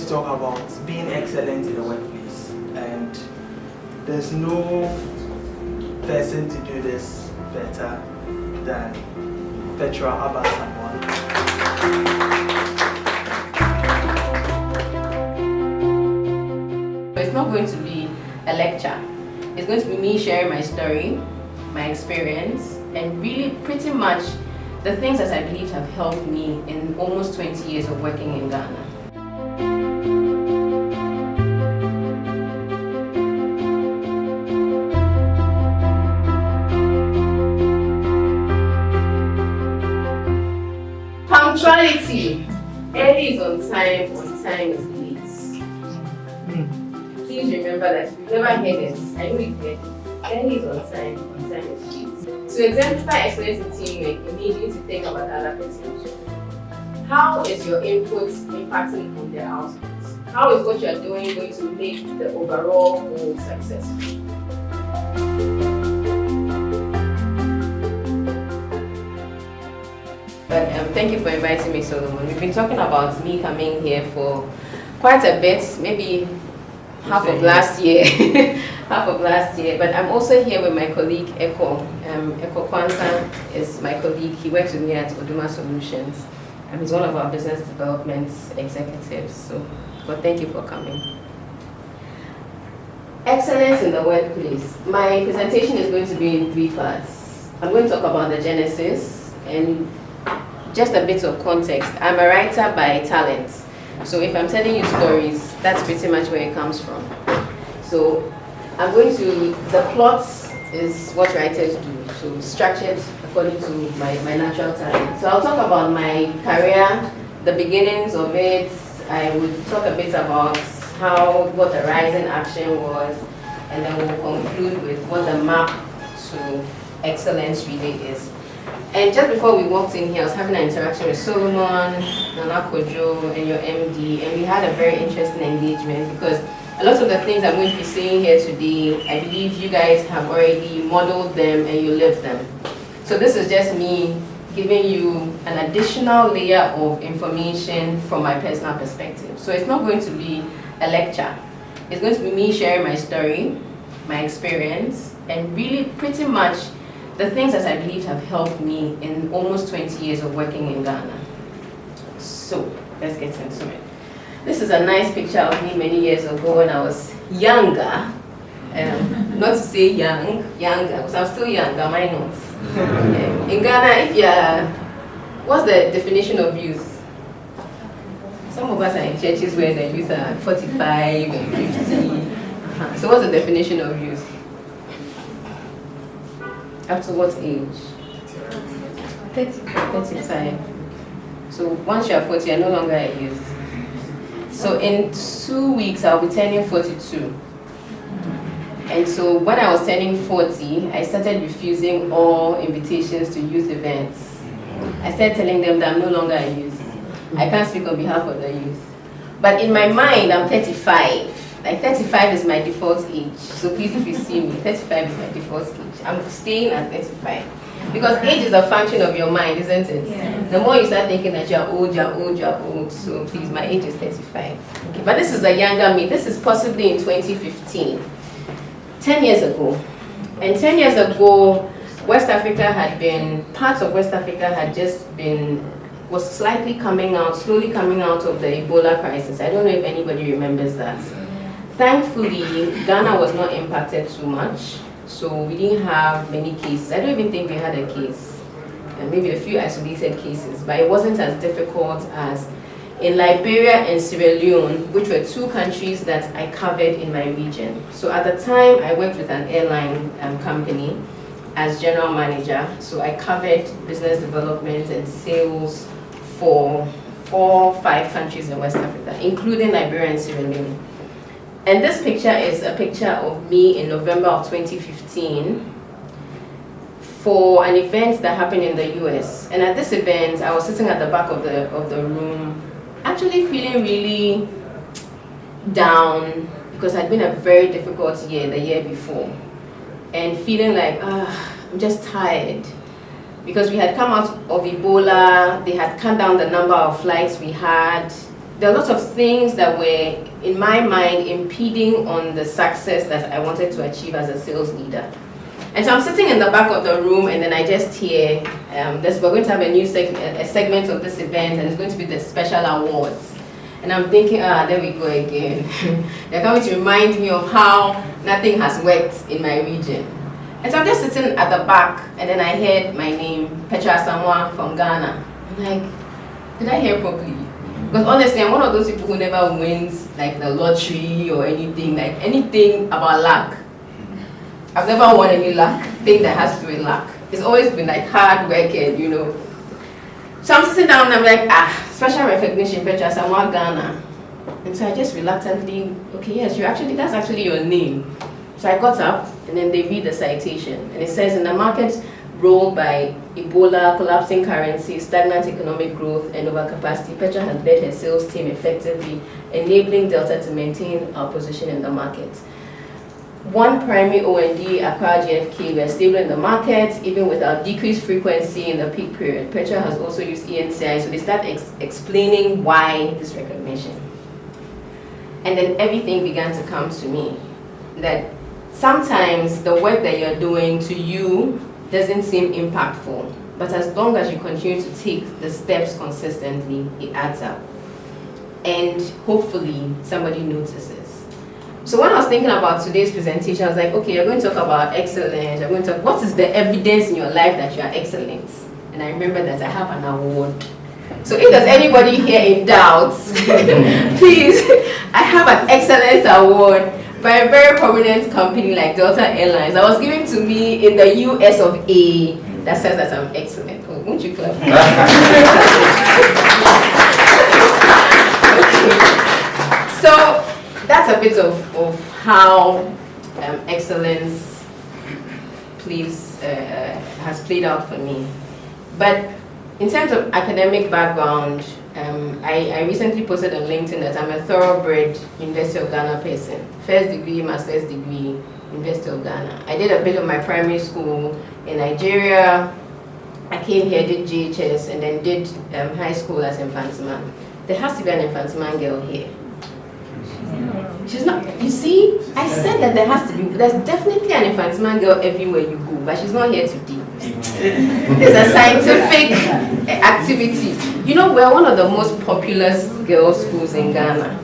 to talk about being excellent in the workplace, and there's no person to do this better than Petra Abba-Samoan. It's not going to be a lecture. It's going to be me sharing my story, my experience, and really pretty much the things that I believe have helped me in almost 20 years of working in Ghana. Punctuality. Early is on time is late. Please remember that if you've never heard it, I know you've heard it. Early is on time is late. To exemplify excellence in teamwork, you need to think about the other person. How is your input impacting on their output? How is what you're doing going to make the overall goal successful? But thank you for inviting me, Solomon. We've been talking about me coming here for quite a bit, maybe half of last year. But I'm also here with my colleague, Eko. Eko Kwanzaa is my colleague. He works with me at Oduma Solutions. He's one of our business development executives. So thank you for coming. Excellence in the workplace. My presentation is going to be in 3 parts. I'm going to talk about the genesis and just a bit of context. I'm a writer by talent. So if I'm telling you stories, that's pretty much where it comes from. So I'm going to, the plot is what writers do, so structured according to my natural talent. So I'll talk about my career, the beginnings of it. I would talk a bit about what the rising action was, and then we'll conclude with what the map to excellence really is. And just before we walked in here, I was having an interaction with Solomon, Nana Kojo, and your MD, and we had a very interesting engagement because a lot of the things I'm going to be saying here today, I believe you guys have already modeled them and you live them. So this is just me giving you an additional layer of information from my personal perspective. So it's not going to be a lecture. It's going to be me sharing my story, my experience, and really pretty much the things that I believe have helped me in almost 20 years of working in Ghana. So let's get into it. This is a nice picture of me many years ago when I was younger. Not to say younger, because I'm still young, am I not? In Ghana, if you're, what's the definition of youth? Some of us are in churches where the youth are 45 and 50. So what's the definition of youth? Up to what age? 35. So once you're 40, you're no longer a youth. So in 2 weeks, I'll be turning 42. And so when I was turning 40, I started refusing all invitations to youth events. I started telling them that I'm no longer a youth. I can't speak on behalf of the youth. But in my mind, I'm 35. Like 35 is my default age. So please, if you see me, 35 is my default age. I'm staying at 35. Because age is a function of your mind, isn't it? Yes. The more you start thinking that you're old, you're old, you're old. So please, my age is 35. Okay, but this is a younger me. This is possibly in 2015. 10 years ago. And 10 years ago, West Africa had been, parts of West Africa had just been, was slowly coming out of the Ebola crisis. I don't know if anybody remembers that. Thankfully, Ghana was not impacted too much, so we didn't have many cases. I don't even think we had a case, maybe a few isolated cases, but it wasn't as difficult as in Liberia and Sierra Leone, which were 2 countries that I covered in my region. So at the time, I worked with an airline company as general manager, so I covered business development and sales for 4 or 5 countries in West Africa, including Liberia and Sierra Leone. And this picture is a picture of me in November of 2015 for an event that happened in the US. And at this event, I was sitting at the back of the room, actually feeling really down because it had been a very difficult year, the year before. And feeling like, I'm just tired. Because we had come out of Ebola, they had cut down the number of flights we had, there are lots of things that were, in my mind, impeding on the success that I wanted to achieve as a sales leader. And so I'm sitting in the back of the room, and then I just hear, we're going to have a new segment of this event, and it's going to be the special awards. And I'm thinking, there we go again. They're coming to remind me of how nothing has worked in my region. And so I'm just sitting at the back, and then I heard my name, Petra Samoa from Ghana. I'm like, did I hear properly? Because honestly, I'm one of those people who never wins like the lottery or anything, like anything about luck. I've never won any luck, thing that has to do with luck. It's always been like hard working, you know. So I'm sitting down and I'm like, special recognition, Petra Samoa, Ghana. And so I just reluctantly, okay, yes, that's actually your name. So I got up, and then they read the citation, and it says, in the markets rolled by Ebola, collapsing currency, stagnant economic growth, and overcapacity, Petra has led her sales team effectively, enabling Delta to maintain our position in the market. One primary O&D, Accra GFK, were stable in the market, even with our decreased frequency in the peak period. Petra has also used ENCI, so they start explaining why this recognition. And then everything began to come to me, that sometimes the work that you're doing to you doesn't seem impactful, but as long as you continue to take the steps consistently, it adds up. And hopefully somebody notices. So when I was thinking about today's presentation, I was like, okay, you're going to talk about excellence, you're going to talk, what is the evidence in your life that you are excellent? And I remember that I have an award. So if there's anybody here in doubt, please, I have an excellence award by a very prominent company like Delta Airlines. That was given to me in the US of A that says that I'm excellent. Oh, won't you clap? Okay. So that's a bit of how excellence has played out for me. But in terms of academic background, I recently posted on LinkedIn that I'm a thoroughbred University of Ghana person. First degree, master's degree, University of Ghana. I did a bit of my primary school in Nigeria. I came here, did JHS, and then did high school as Infantiman. There has to be an Infantiman girl here. She's not, you see, I said that there has to be, there's definitely an Infantiman girl everywhere you go, but she's not here today. It's a scientific activity. You know, we're one of the most populous girls' schools in Ghana.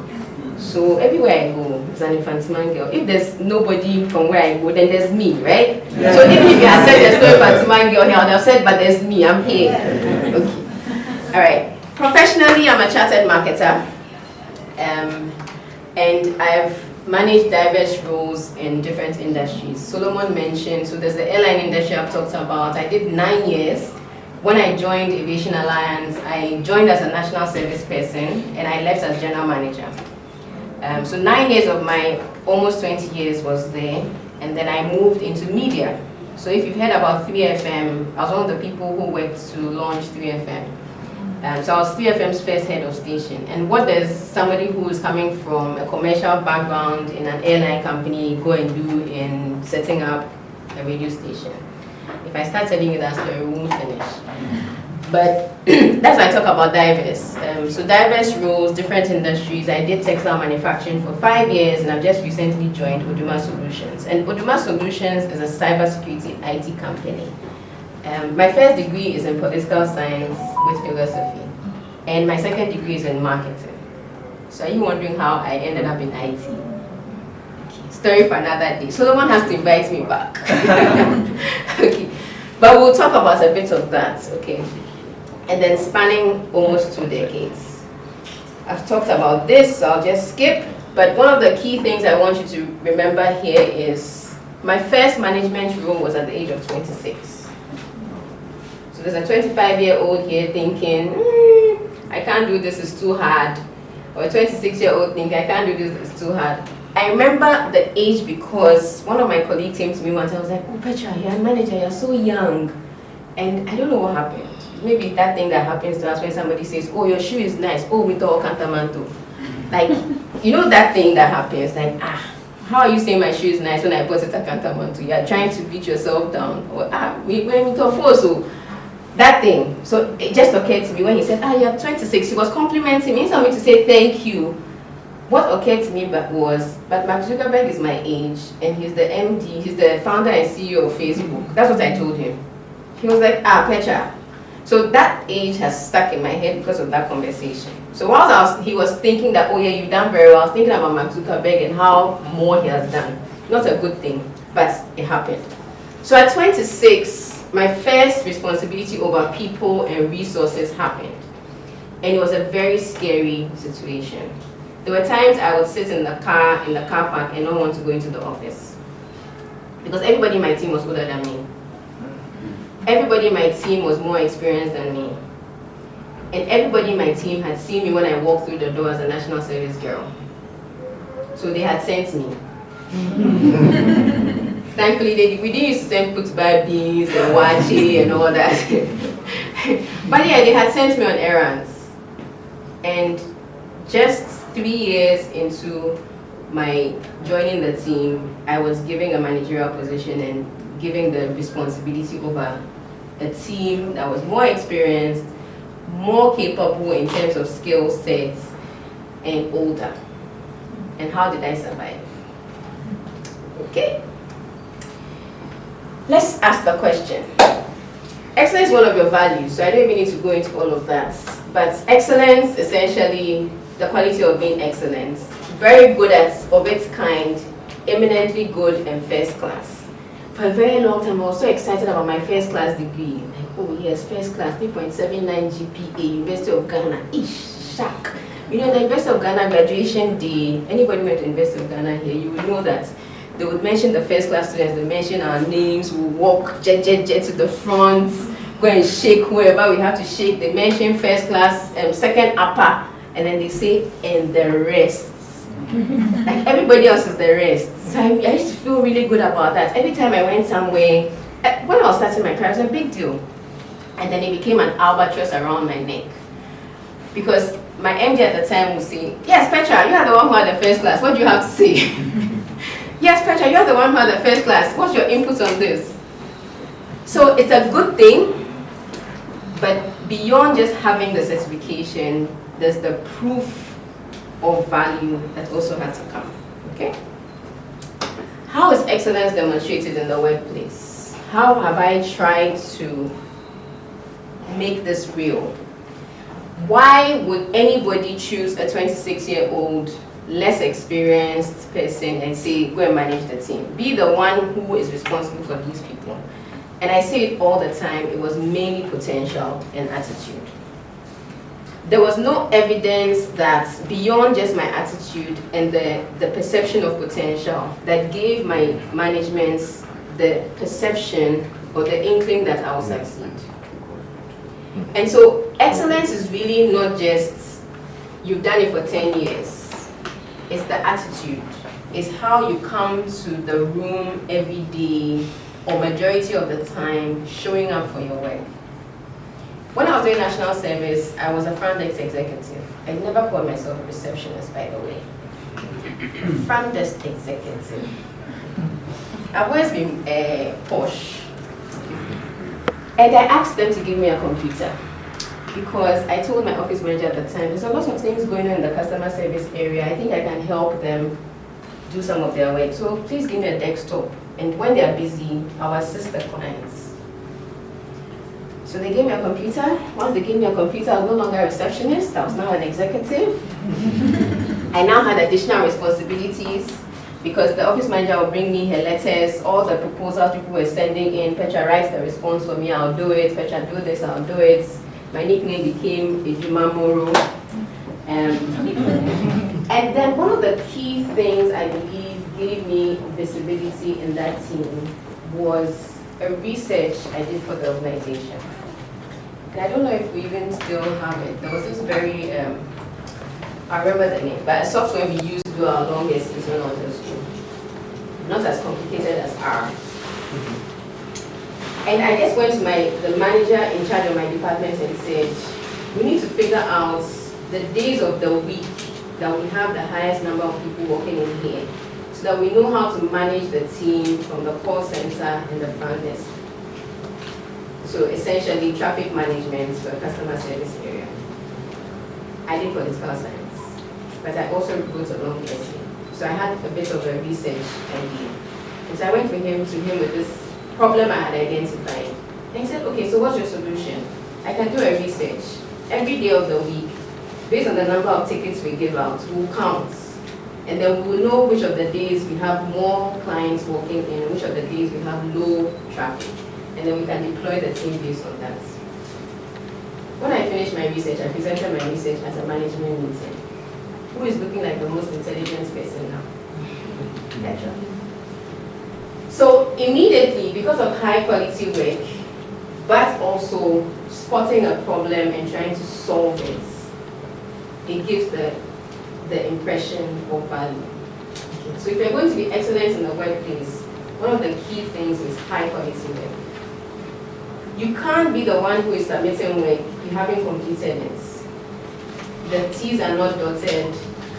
So everywhere I go, there's an Infantiman girl. If there's nobody from where I go, then there's me, right? Yeah. So even if you had said there's no Infantiman girl here, I would have said, but there's me, I'm here. Okay. All right. Professionally, I'm a chartered marketer. And I've managed diverse roles in different industries. Solomon mentioned, so there's the airline industry I've talked about. I did 9 years. When I joined Aviation Alliance, I joined as a national service person, and I left as general manager. So 9 years of my almost 20 years was there, and then I moved into media. So if you've heard about 3FM, I was one of the people who worked to launch 3FM. So I was 3FM's first head of station. And what does somebody who is coming from a commercial background in an airline company go and do in setting up a radio station? If I start telling you that story, we won't finish. But that's why I talk about diverse. So diverse roles, different industries. I did textile manufacturing for 5 years, and I've just recently joined Oduma Solutions. And Oduma Solutions is a cybersecurity IT company. My first degree is in political science with philosophy, and my second degree is in marketing. So are you wondering how I ended up in IT? Okay, story for another day. Solomon has to invite me back. Okay, but we'll talk about a bit of that, okay? And then spanning almost 2 decades. I've talked about this, so I'll just skip. But one of the key things I want you to remember here is my first management role was at the age of 26. There's a 25-year-old here thinking, I can't do this, it's too hard. Or a 26-year-old thinking, I can't do this, it's too hard. I remember the age because one of my colleagues came to me once and I was like, oh Petra, you're a manager, you're so young. And I don't know what happened. Maybe that thing that happens to us when somebody says, oh, your shoe is nice, oh, with all cantamanto. Like, you know that thing that happens, like, how are you saying my shoe is nice when I put it at cantamanto? You're trying to beat yourself down. Or, we talk also. that thing. So it just occurred to me when he said, you're 26. He was complimenting me. He told me to say thank you. What occurred to me was, but Mark Zuckerberg is my age, and he's the MD, he's the founder and CEO of Facebook. That's what I told him. He was like, Petra. So that age has stuck in my head because of that conversation. So whilst he was thinking that, oh yeah, you've done very well, I was thinking about Mark Zuckerberg and how more he has done. Not a good thing, but it happened. So at 26, my first responsibility over people and resources happened. And it was a very scary situation. There were times I would sit in the car park and not want to go into the office. Because everybody in my team was older than me. Everybody in my team was more experienced than me. And everybody in my team had seen me when I walked through the door as a national service girl. So they had sent me. Thankfully, we didn't used to send people to buy beans and wachi and all that. But yeah, they had sent me on errands. And just 3 years into my joining the team, I was given a managerial position and giving the responsibility over a team that was more experienced, more capable in terms of skill sets, and older. And how did I survive? Okay. Let's ask the question. Excellence is one of your values, so I don't even need to go into all of that. But excellence, essentially, the quality of being excellent. Very good of its kind, eminently good and first class. For a very long time, I was so excited about my first class degree. Like, oh yes, first class, 3.79 GPA, University of Ghana. Shock. You know, the University of Ghana graduation day, anybody went to University of Ghana here, you would know that they would mention the first class students, they mention our names, we walk jet to the front, go and shake whoever we have to shake. They mention first class, second upper, and then they say, and the rest. Like everybody else is the rest. So I used to feel really good about that. Every time I went somewhere, when I was starting my career, it was a big deal. And then it became an albatross around my neck. Because my MD at the time would say, yes, Petra, you are the one who had the first class. What do you have to say? Yes, Petra, you are the one who had the first class. What's your input on this? So it's a good thing, but beyond just having the certification, there's the proof of value that also had to come. Okay? How is excellence demonstrated in the workplace? How have I tried to make this real? Why would anybody choose a 26-year-old, less experienced person and say, go and manage the team? Be the one who is responsible for these people. And I say it all the time, it was mainly potential and attitude. There was no evidence that beyond just my attitude and the perception of potential that gave my management the perception or the inkling that I will succeed. And so excellence is really not just you've done it for 10 years. It's the attitude. It's how you come to the room every day or majority of the time showing up for your work. When I was doing national service, I was a front desk executive. I never called myself a receptionist, by the way. Front desk executive. I've always been posh. And I asked them to give me a computer because I told my office manager at the time, there's a lot of things going on in the customer service area. I think I can help them do some of their work. So please give me a desktop. And when they're busy, I'll assist the clients. So they gave me a computer. Once they gave me a computer, I was no longer a receptionist. I was now an executive. I now had additional responsibilities because the office manager would bring me her letters, all the proposals people were sending in. Petra writes the response for me, I'll do it. Petra, do this, I'll do it. My nickname became Ejima Moro. And then one of the key things I believe gave me visibility in that team was a research I did for the organization. And I don't know if we even still have it. There was this very, I remember the name, but a software we used to do our longest is when I was in school. Not as complicated as R. And I just went to the manager in charge of my department and said, we need to figure out the days of the week that we have the highest number of people working in here so that we know how to manage the team from the call center and the front desk. So essentially traffic management for a customer service area. I did political science, but I also wrote a long essay. So I had a bit of a research idea. And so I went to him with this problem I had identified. And he said, okay, so what's your solution? I can do a research. Every day of the week, based on the number of tickets we give out, we'll count. And then we will know which of the days we have more clients walking in, and which of the days we have low traffic. And then we can deploy the team based on that. When I finished my research, I presented my research as a management meeting. Who is looking like the most intelligent person now? Naturally. So immediately, because of high quality work, but also spotting a problem and trying to solve it, it gives the impression of value. So if you're going to be excellent in the workplace, one of the key things is high quality work. You can't be the one who is submitting work, you haven't completed it. The T's are not dotted,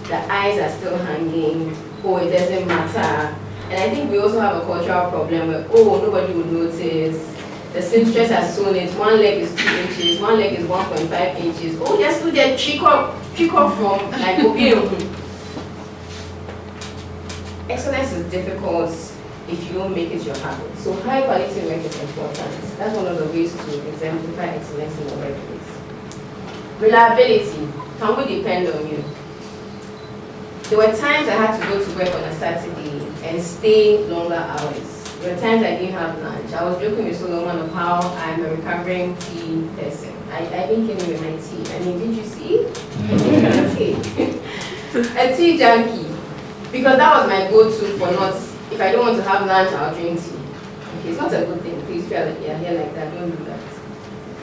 the I's are still hanging, oh, it doesn't matter. And I think we also have a cultural problem where, oh, nobody would notice. The seamstress has sewn it, one leg is 2 inches, one leg is 1.5 inches. Oh, just do that trick up from like opium. Excellence is difficult if you don't make it your habit. So high quality work is important. That's one of the ways to exemplify excellence in the workplace. Reliability. Can we depend on you? There were times I had to go to work on a Saturday and stay longer hours. There were times I didn't have lunch. I was joking with Solomon of how I'm a recovering tea person. I didn't came in with my tea. I mean, did you see? A tea junkie. Because that was my go-to for not, if I don't want to have lunch, I'll drink tea. Okay, it's not a good thing. Please feel like you're here like that, don't do that.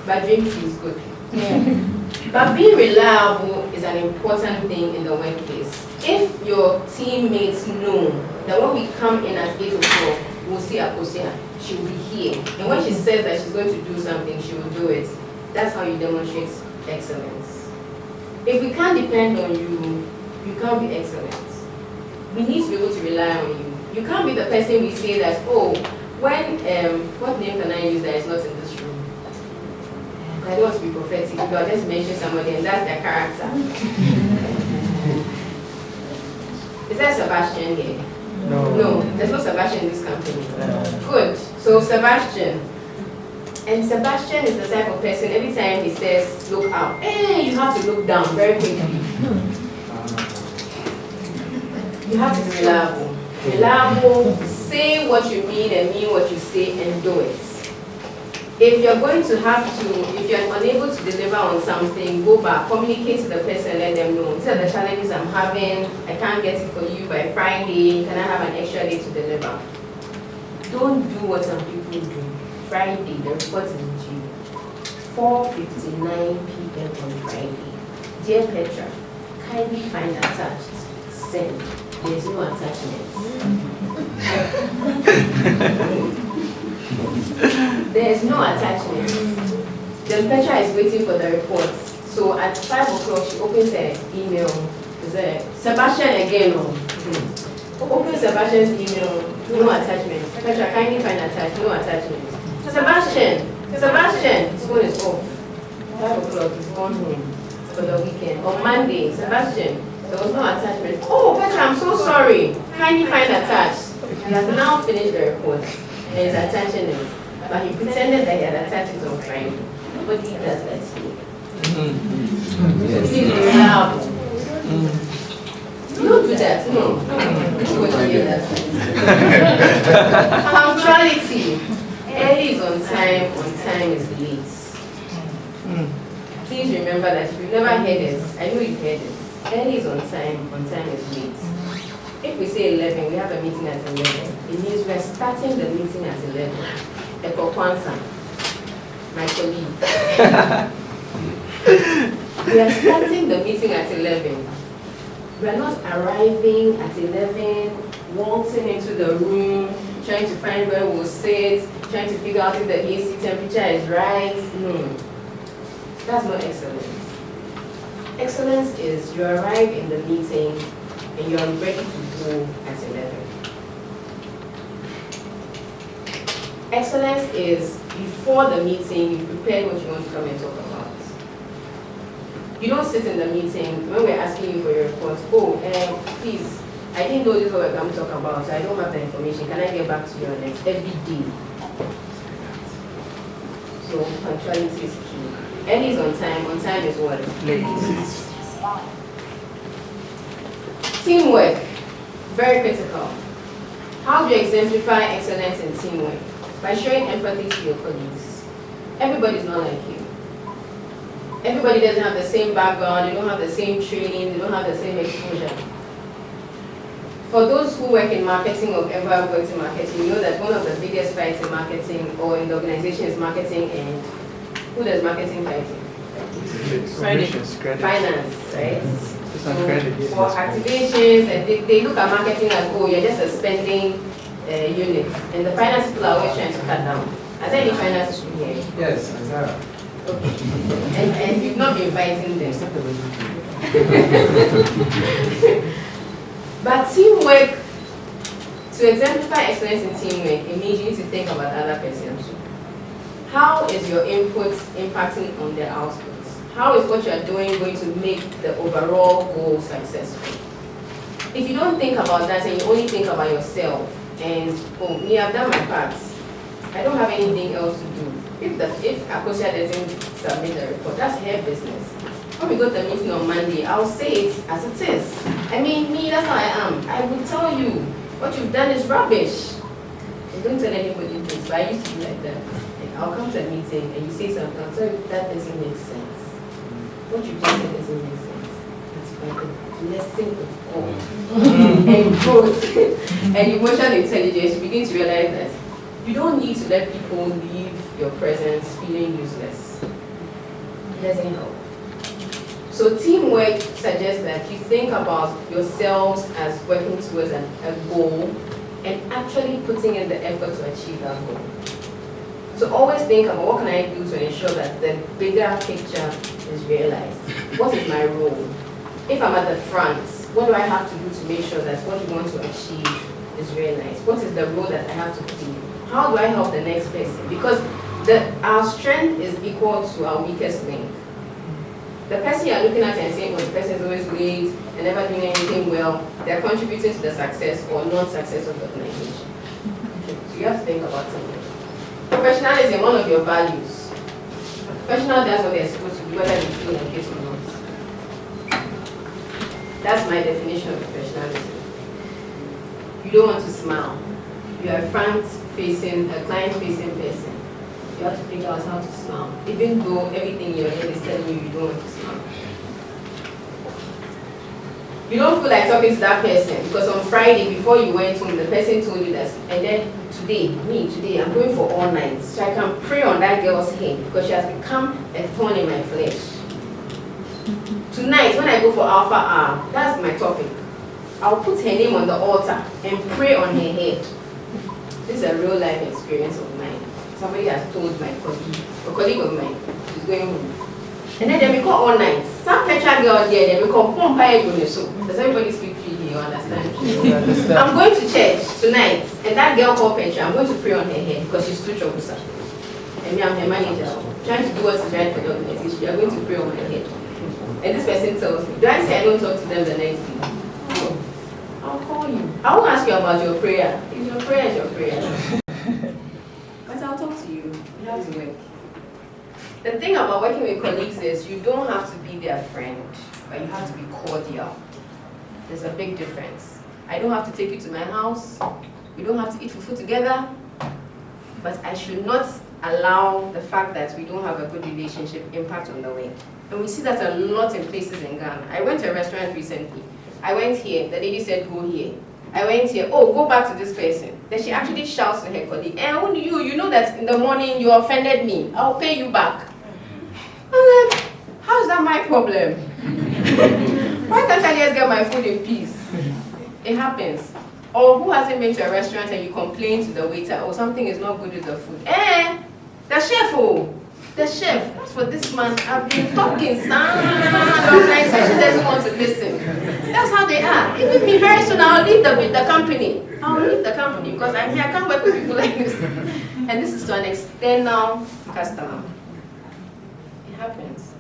But drink tea is good. Yeah. But being reliable is an important thing in the workplace. If your teammates know that when we come in at 8 o'clock, we'll see Akosia, she will be here. And when she says that she's going to do something, she will do it. That's how you demonstrate excellence. If we can't depend on you, you can't be excellent. We need to be able to rely on you. You can't be the person we say that, oh, when, what name can I use that is not in this room? I don't want to be prophetic, but I'll just mention somebody and that's their character. Is that Sebastian here? No, there's no Sebastian in this company. Good. So Sebastian. And Sebastian is the type of person, every time he says, look out, hey, you have to look down very quickly. You have to be reliable. Reliable, say what you mean and mean what you say and do it. If you're going to have to, if you're unable to deliver on something, go back, communicate to the person, let them know. These are the challenges I'm having. I can't get it for you by Friday. Can I have an extra day to deliver? Don't do what some people do. Friday, the report is due. 4:59 p.m. on Friday. Dear Petra, kindly find attached. Send. There's no attachment. There's no attachment. Then Petra is waiting for the report. So at 5 o'clock, she opens her email. Is there Sebastian again? Open Sebastian's email. No attachment. Petra, kindly find attached. No attachment. Sebastian, his phone is off. 5 o'clock, he's gone home for the weekend. On Monday, Sebastian, there was no attachment. Oh, Petra, I'm so sorry. Kindly find attached. He has now finished the report. And he's attaching it. But he pretended that he had attached it on Friday. Nobody does that here. Please be reliable. Don't do that, no. Don't go to hear that. Punctuality. Early is on time is late. Please remember that if you've never heard it, I know you've heard it. Early is on time is late. If we say 11, we have a meeting at 11. It means we're starting the meeting at 11. Eko Kwanzaa, my colleague. We are starting the meeting at 11. We are not arriving at 11, waltzing into the room, trying to find where we'll sit, trying to figure out if the AC temperature is right. No, that's not excellence. Excellence is you arrive in the meeting and you are ready to go at 11. Excellence is before the meeting, you prepared what you want to come and talk about. You don't sit in the meeting when we're asking you for your report. Oh, please, I didn't know this is what we're going to talk about, so I don't have the information. Can I get back to you on it every day? So punctuality is key. N is on time is what? Late. Teamwork, very critical. How do you exemplify excellence in teamwork? By showing empathy to your colleagues. Everybody's not like you. Everybody doesn't have the same background, they don't have the same training, they don't have the same exposure. For those who work in marketing or ever worked in marketing, you know that one of the biggest fights in marketing or in the organization is marketing, and who does marketing fight in? Finance, right? So for activations, and they look at marketing as, oh, you're just a spending unit. And the finance people are always trying to cut down. Are there any finance people here? Yes, Sarah. Okay. And you've not been fighting them. But teamwork, to exemplify excellence in teamwork, it means you need to think about the other person too. How is your input impacting on their outputs? How is what you're doing going to make the overall goal successful? If you don't think about that and you only think about yourself and, oh, me, I've done my part, I don't have anything else to do. If Akosia doesn't submit the report, that's her business. When we go to the meeting on Monday, I'll say it as it is. I mean, me, that's how I am. I will tell you, what you've done is rubbish. I don't tell anybody this, but I used to be like that. Like, I'll come to a meeting and you say something, I'll tell you that doesn't make sense. What you just said doesn't make sense. That's why the lesson of all and growth and emotional intelligence, you begin to realize that you don't need to let people leave your presence feeling useless. It doesn't help. So teamwork suggests that you think about yourselves as working towards a goal and actually putting in the effort to achieve that goal. So always think about what can I do to ensure that the bigger picture is realized. What is my role? If I'm at the front, what do I have to do to make sure that what we want to achieve is realized? What is the role that I have to play? How do I help the next person? Because our strength is equal to our weakest link. The person you're looking at and saying, well, the person is always late and never doing anything well, they're contributing to the success or non-success of the organization. So you have to think about something. Professionalism, one of your values. A professional does what they're supposed to do, whether they feel like it or not. That's my definition of professionalism. You don't want to smile. You're a front-facing, a client-facing person. You have to figure out how to smile, even though everything in your head is telling you don't want to smile. You don't feel like talking to that person because on Friday before you went home, the person told you that, and then today, I'm going for all night, so I can pray on that girl's head because she has become a thorn in my flesh. Tonight, when I go for Alpha R, that's my topic. I'll put her name on the altar and pray on her head. This is a real life experience of mine. Somebody has told my colleague, a colleague of mine, she's going home. And then they call all night. Some petra girl there, they call Pompa Egoneso. Does everybody speak Tree here? You understand? I'm going to church tonight, and that girl called Petra, I'm going to pray on her head because she's too troublesome. And me, I'm her manager, trying to do what is right for the organization. You are going to pray on her head. And this person tells me, do I say I don't talk to them the next day? Oh, I'll call you. I won't ask you about your prayer. If your prayer is your prayer. But I'll talk to you. You have to work. The thing about working with colleagues is you don't have to be their friend, but you have to be cordial. There's a big difference. I don't have to take you to my house. We don't have to eat food together. But I should not allow the fact that we don't have a good relationship impact on the work. And we see that a lot in places in Ghana. I went to a restaurant recently. I went here, the lady said, go here. I went here, oh, go back to this person. Then she actually shouts to her colleague, who do you know that in the morning you offended me. I'll pay you back. I'm like, how's that my problem? Why can't I just get my food in peace? It happens. Or who hasn't been to a restaurant and you complain to the waiter, oh, something is not good with the food. The chef, oh. The chef, that's for this man. I've been talking, son. The organization doesn't want to listen. That's how they are. Even me, very soon I'll leave the company. I'll leave the company because I can't work with people like this. And this is to an external customer. It happens.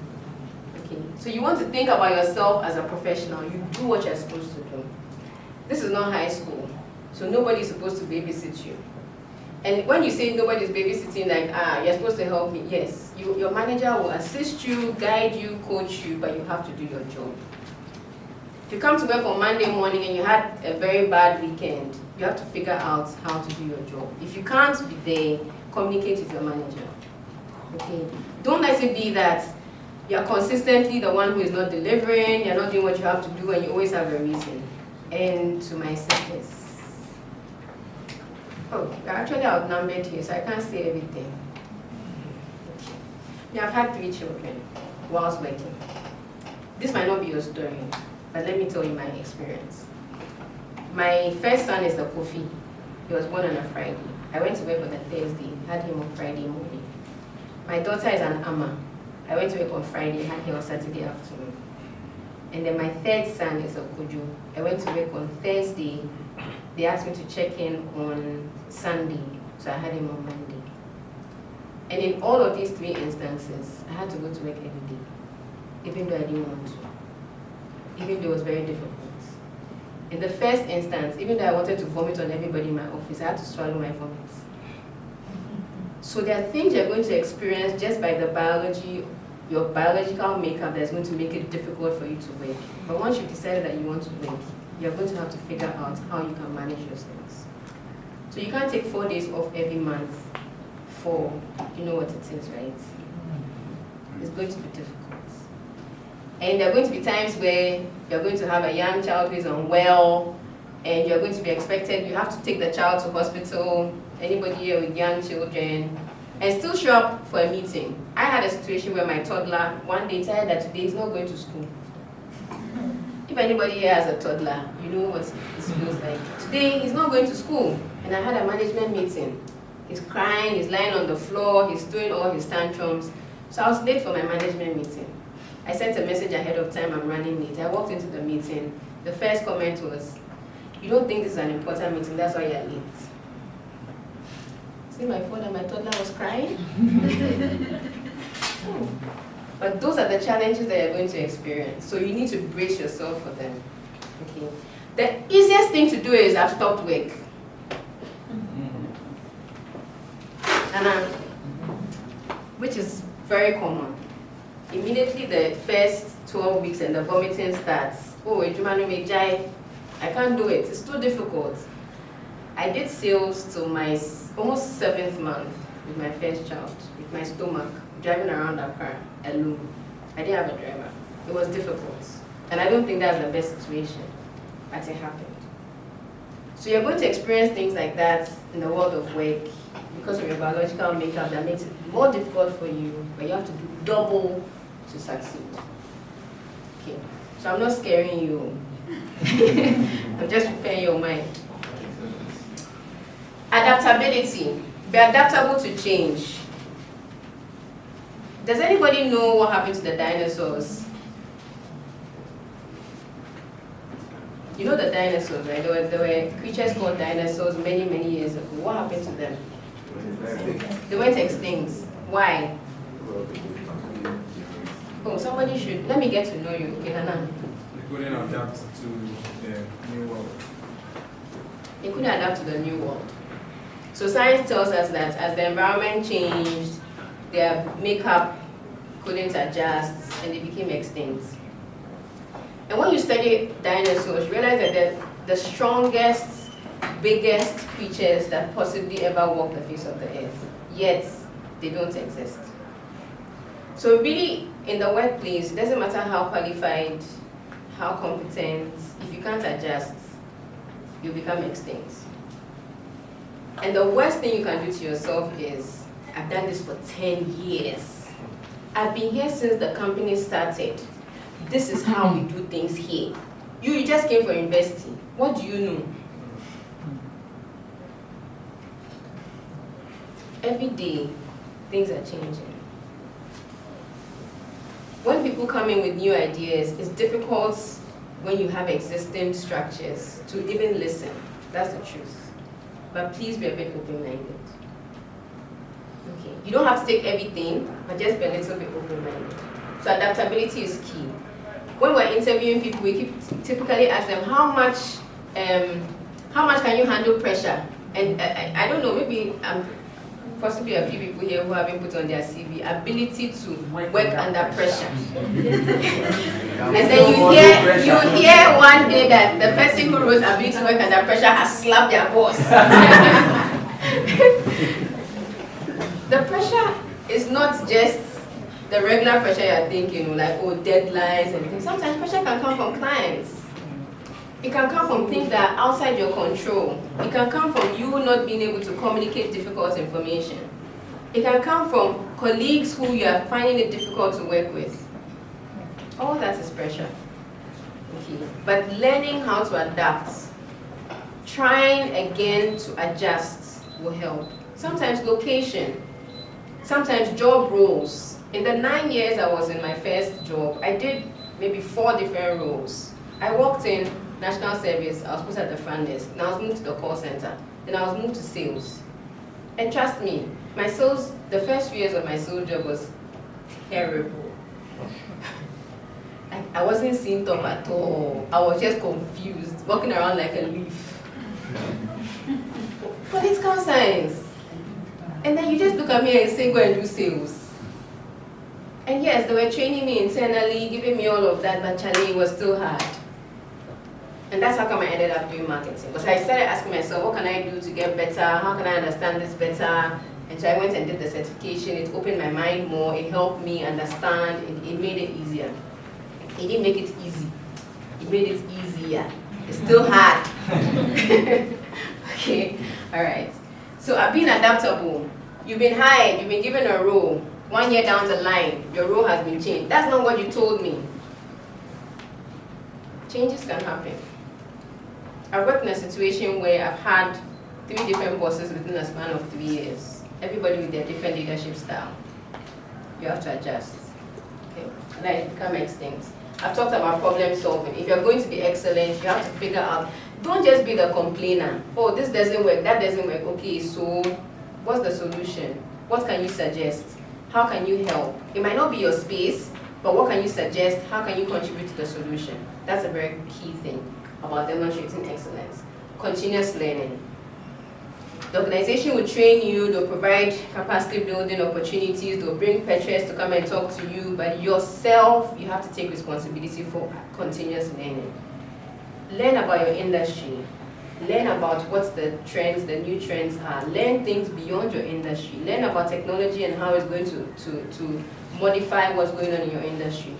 Okay. So you want to think about yourself as a professional. You do what you're supposed to do. This is not high school, so nobody is supposed to babysit you. And when you say nobody's babysitting, like, you're supposed to help me, yes, your manager will assist you, guide you, coach you, but you have to do your job. If you come to work on Monday morning and you had a very bad weekend, you have to figure out how to do your job. If you can't be there, communicate with your manager. Okay? Don't let it be that you're consistently the one who is not delivering, you're not doing what you have to do, and you always have a reason. And to my sisters. Oh, you're actually outnumbered here, so I can't say everything. Okay. Yeah, I've had 3 children whilst working. This might not be your story, but let me tell you my experience. My first son is a Kofi. He was born on a Friday. I went to work on a Thursday, had him on Friday morning. My daughter is an Amma. I went to work on Friday, had him on Saturday afternoon. And then my third son is a Kojo. I went to work on Thursday. They asked me to check in on Sunday, so I had him on Monday. And in all of these 3 instances, I had to go to work every day, even though I didn't want to, even though it was very difficult. In the first instance, even though I wanted to vomit on everybody in my office, I had to swallow my vomits. So there are things you're going to experience just by the biology, your biological makeup, that's going to make it difficult for you to work. But once you've decided that you want to work, you're going to have to figure out how you can manage your things. So you can't take 4 days off every month for, you know what it is, right? It's going to be difficult. And there are going to be times where you're going to have a young child who is unwell, and you're going to be expected, you have to take the child to hospital, anybody here with young children, and still show up for a meeting. I had a situation where my toddler one day decided that today he's not going to school. If anybody here has a toddler, you know what it feels like. Today, he's not going to school. And I had a management meeting. He's crying, he's lying on the floor, he's doing all his tantrums. So I was late for my management meeting. I sent a message ahead of time, I'm running late. I walked into the meeting. The first comment was, you don't think this is an important meeting, that's why you're late. See my phone and my toddler was crying? But those are the challenges that you're going to experience. So you need to brace yourself for them. Okay. The easiest thing to do is I've stopped work. And which is very common. Immediately the first 12 weeks and the vomiting starts. Oh, I can't do it. It's too difficult. I did sales till my almost 7th month with my first child, with my stomach, driving around Accra alone. I didn't have a driver. It was difficult. And I don't think that's the best situation, but it happened. So you're going to experience things like that in the world of work because of your biological makeup that makes it more difficult for you, but you have to do double to succeed. Okay, so I'm not scaring you. I'm just preparing your mind. Adaptability. Be adaptable to change. Does anybody know what happened to the dinosaurs? You know the dinosaurs, right? There were creatures called dinosaurs many, many years ago. What happened to them? They went extinct. Why? Oh, somebody should. Let me get to know you. Okay, Hannah. They couldn't adapt to the new world. They couldn't adapt to the new world. So science tells us that as the environment changed, their makeup couldn't adjust and they became extinct. And when you study dinosaurs, you realize that they're the strongest, biggest creatures that possibly ever walked the face of the earth. Yet, they don't exist. So really, in the workplace, it doesn't matter how qualified, how competent, if you can't adjust, you become extinct. And the worst thing you can do to yourself is, I've done this for 10 years. I've been here since the company started. This is how we do things here. You just came for university. What do you know? Every day, things are changing. When people come in with new ideas, it's difficult when you have existing structures to even listen. That's the truth. But please be a bit open-minded. Okay, you don't have to take everything, but just be a little bit open-minded. So adaptability is key. When we're interviewing people, we typically ask them how much can you handle pressure? And I don't know, maybe possibly a few people here who have been put on their CV, ability to work under pressure. And then you hear one day that the person who wrote ability to work under pressure has slapped their boss. The pressure is not just the regular pressure you're thinking, like, oh, deadlines and things. Sometimes pressure can come from clients. It can come from things that are outside your control. It can come from you not being able to communicate difficult information. It can come from colleagues who you are finding it difficult to work with. All that is pressure. Okay. But learning how to adapt, trying again to adjust will help. Sometimes location, sometimes job roles. In the 9 years I was in my first job, I did maybe 4 different roles. I worked in national service, I was put at the front desk, then I was moved to the call center, then I was moved to sales. And trust me, my sales, the first few years of my sales job was terrible. I wasn't seen top at all. I was just confused, walking around like a leaf. Political science. And then you just look at me and say, go and do sales. And yes, they were training me internally, giving me all of that, but Charlie, it was still hard. And that's how come I ended up doing marketing. Because I started asking myself, what can I do to get better? How can I understand this better? And so I went and did the certification. It opened my mind more. It helped me understand. It made it easier. It didn't make it easy. It made it easier. It's still hard. Okay, all right. So I've been adaptable. You've been hired. You've been given a role. 1 year down the line, your role has been changed. That's not what you told me. Changes can happen. I've worked in a situation where I've had 3 different bosses within a span of 3 years. Everybody with their different leadership style. You have to adjust. Okay? And I become extinct. I've talked about problem solving. If you're going to be excellent, you have to figure out, don't just be the complainer. Oh, this doesn't work, that doesn't work. Okay, so what's the solution? What can you suggest? How can you help? It might not be your space, but what can you suggest? How can you contribute to the solution? That's a very key thing about demonstrating excellence. Continuous learning. The organization will train you, they'll provide capacity building opportunities, they'll bring petrels to come and talk to you, but yourself, you have to take responsibility for continuous learning. Learn about your industry. Learn about what the trends, the new trends are. Learn things beyond your industry. Learn about technology and how it's going to modify what's going on in your industry.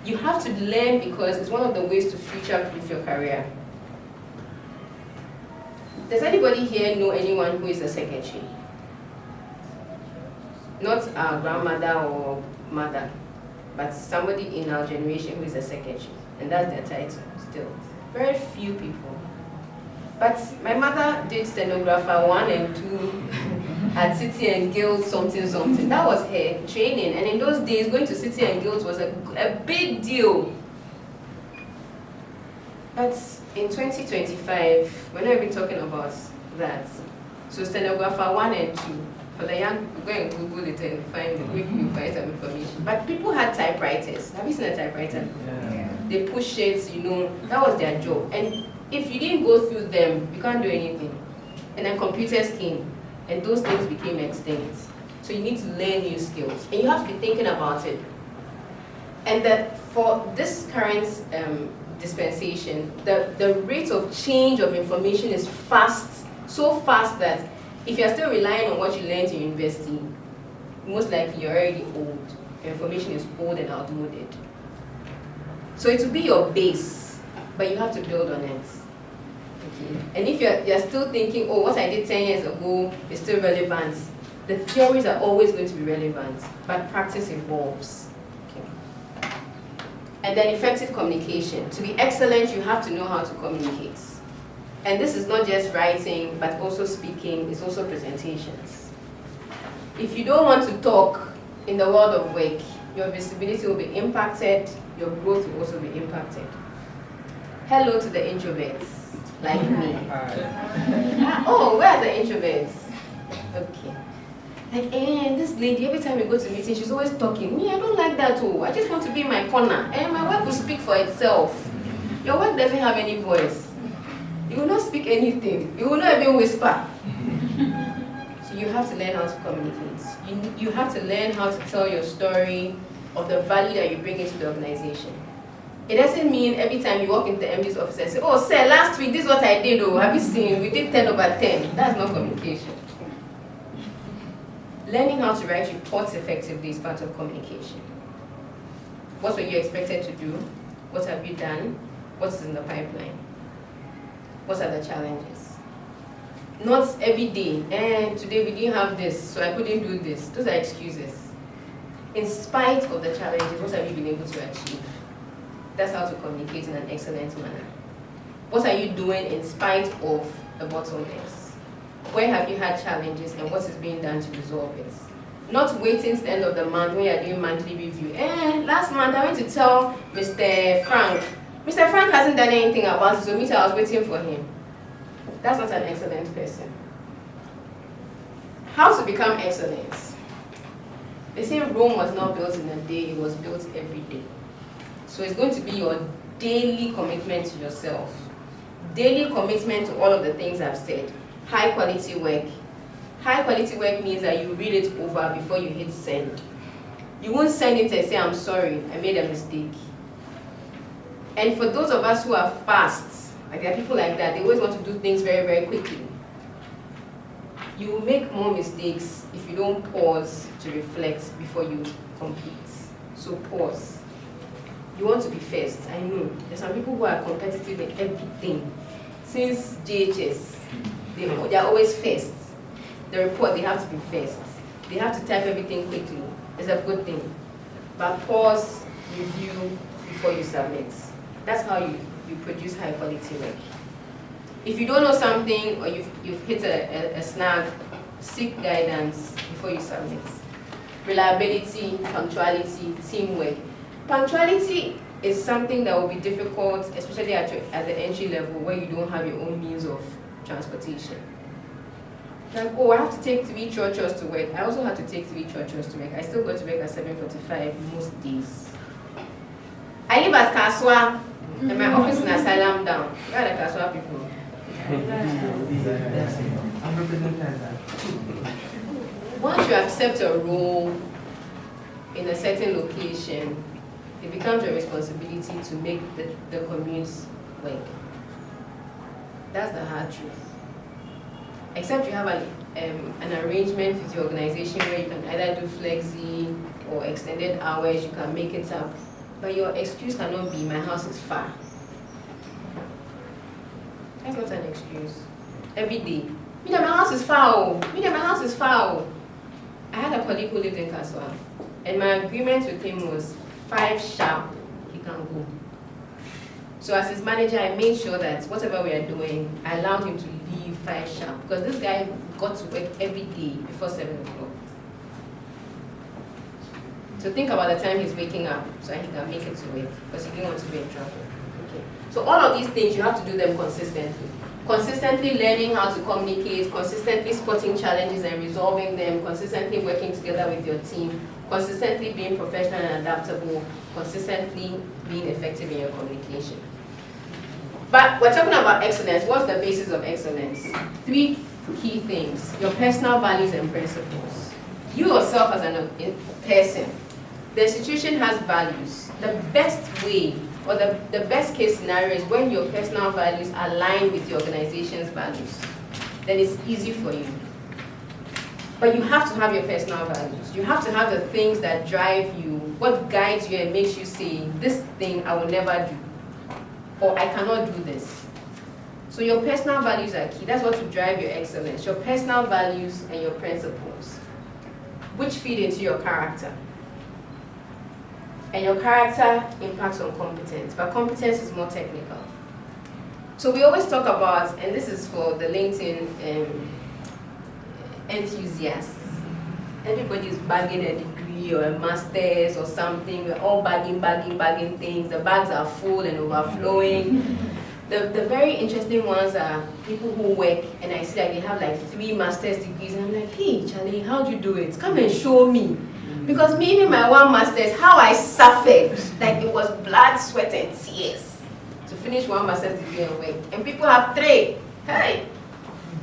You have to learn because it's one of the ways to future-proof your career. Does anybody here know anyone who is a secretary? Not our grandmother or mother, but somebody in our generation who is a secretary. And that's their title still. Very few people. But my mother did stenographer 1 and 2 at City and Guilds something. That was her training. And in those days, going to City and Guilds was a big deal. But in 2025, we're not even talking about that. So stenographer 1 and 2, for the young people, go and Google it and find some information. But people had typewriters. Have you seen a typewriter? Yeah. They push it, that was their job. And if you didn't go through them, you can't do anything. And then computers came, and those things became extinct. So you need to learn new skills, and you have to be thinking about it. And that for this current dispensation, the rate of change of information is fast, so fast that if you're still relying on what you learned in university, most likely you're already old. Your information is old and outmoded. So it will be your base, but you have to build on it. Okay. And if you're still thinking, oh, what I did 10 years ago is still relevant, the theories are always going to be relevant, but practice evolves. Okay. And then effective communication. To be excellent, you have to know how to communicate. And this is not just writing, but also speaking, it's also presentations. If you don't want to talk in the world of work, your visibility will be impacted, your growth will also be impacted. Hello to the introverts, like me. Oh, where are the introverts? Okay. Like, this lady, every time we go to meeting, she's always talking. Me, I don't like that too. I just want to be in my corner. And my work will speak for itself. Your work doesn't have any voice. You will not speak anything. You will not even whisper. So you have to learn how to communicate. You have to learn how to tell your story of the value that you bring into the organization. It doesn't mean every time you walk into the MD's office and say, oh, sir, last week, this is what I did. Oh, have you seen? We did 10 over 10. That's not communication. Learning how to write reports effectively is part of communication. What were you expected to do? What have you done? What's in the pipeline? What are the challenges? Not every day, and today we didn't have this, so I couldn't do this. Those are excuses. In spite of the challenges, what have you been able to achieve? That's how to communicate in an excellent manner. What are you doing in spite of the bottlenecks? Where have you had challenges and what is being done to resolve it? Not waiting to the end of the month when you're doing monthly review. Last month I went to tell Mr. Frank. Mr. Frank hasn't done anything about it, so me too, I was waiting for him. That's not an excellent person. How to become excellent? They say Rome was not built in a day, it was built every day. So it's going to be your daily commitment to yourself. Daily commitment to all of the things I've said. High quality work. High quality work means that you read it over before you hit send. You won't send it and say, I'm sorry, I made a mistake. And for those of us who are fast, like there are people like that, they always want to do things very, very quickly. You will make more mistakes if you don't pause to reflect before you complete. So pause. You want to be first, I know. There's some people who are competitive in everything. Since JHS, they are always first. The report, they have to be first. They have to type everything quickly. It's a good thing. But pause, review before you submit. That's how you produce high quality work. If you don't know something or you've hit a snag, seek guidance before you submit. Reliability, punctuality, teamwork. Punctuality is something that will be difficult, especially at the entry level where you don't have your own means of transportation. Like, oh, I have to take 3 churches to work. I also have to take 3 churches to work. I still go to work at 7:45 most days. I live at Kaswa, and my office in Asylum down. Where are the Kaswa people? Once you accept a role in a certain location, it becomes your responsibility to make the commute work. That's the hard truth. Except you have an arrangement with your organization where you can either do flexi or extended hours, you can make it up. But your excuse cannot be, my house is far. That's not an excuse. Every day. Me that my house is far. Me that my house is far. I had a colleague who lived in Kaswa, and my agreement with him was 5 sharp, he can go. So as his manager, I made sure that whatever we are doing, I allowed him to leave 5 sharp, because this guy got to work every day before 7 o'clock. So think about the time he's waking up so he can make it to work, because he didn't want to be in trouble. Okay. So all of these things, you have to do them consistently. Consistently learning how to communicate, consistently spotting challenges and resolving them, consistently working together with your team, consistently being professional and adaptable, consistently being effective in your communication. But we're talking about excellence. What's the basis of excellence? 3 key things: your personal values and principles. You yourself as a person, the institution has values. The best way or the best case scenario is when your personal values align with your organization's values. Then it's easy for you. But you have to have your personal values. You have to have the things that drive you, what guides you and makes you say, this thing I will never do, or I cannot do this. So your personal values are key. That's what will drive your excellence. Your personal values and your principles, which feed into your character. And your character impacts on competence, but competence is more technical. So we always talk about, and this is for the LinkedIn enthusiasts, everybody is bagging a degree or a master's or something. We're all bagging things. The bags are full and overflowing. The very interesting ones are people who work and I see that they have like 3 master's degrees and I'm like, hey Charlie, how do you do it? Come and show me. Because me, even my 1 master's, how I suffered, like it was blood, sweat and tears to finish 1 master's degree and work. And people have 3. Hey,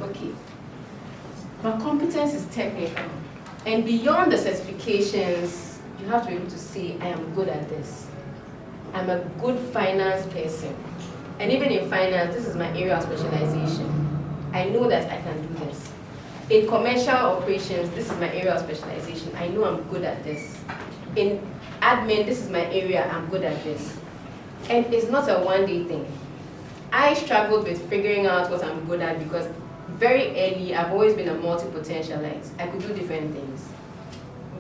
okay. But competence is technical. And beyond the certifications, you have to be able to say, I am good at this. I'm a good finance person. And even in finance, this is my area of specialization. I know that I can do this. In commercial operations, this is my area of specialization. I know I'm good at this. In admin, this is my area, I'm good at this. And it's not a one-day thing. I struggled with figuring out what I'm good at because very early, I've always been a multi-potentialite. I could do different things.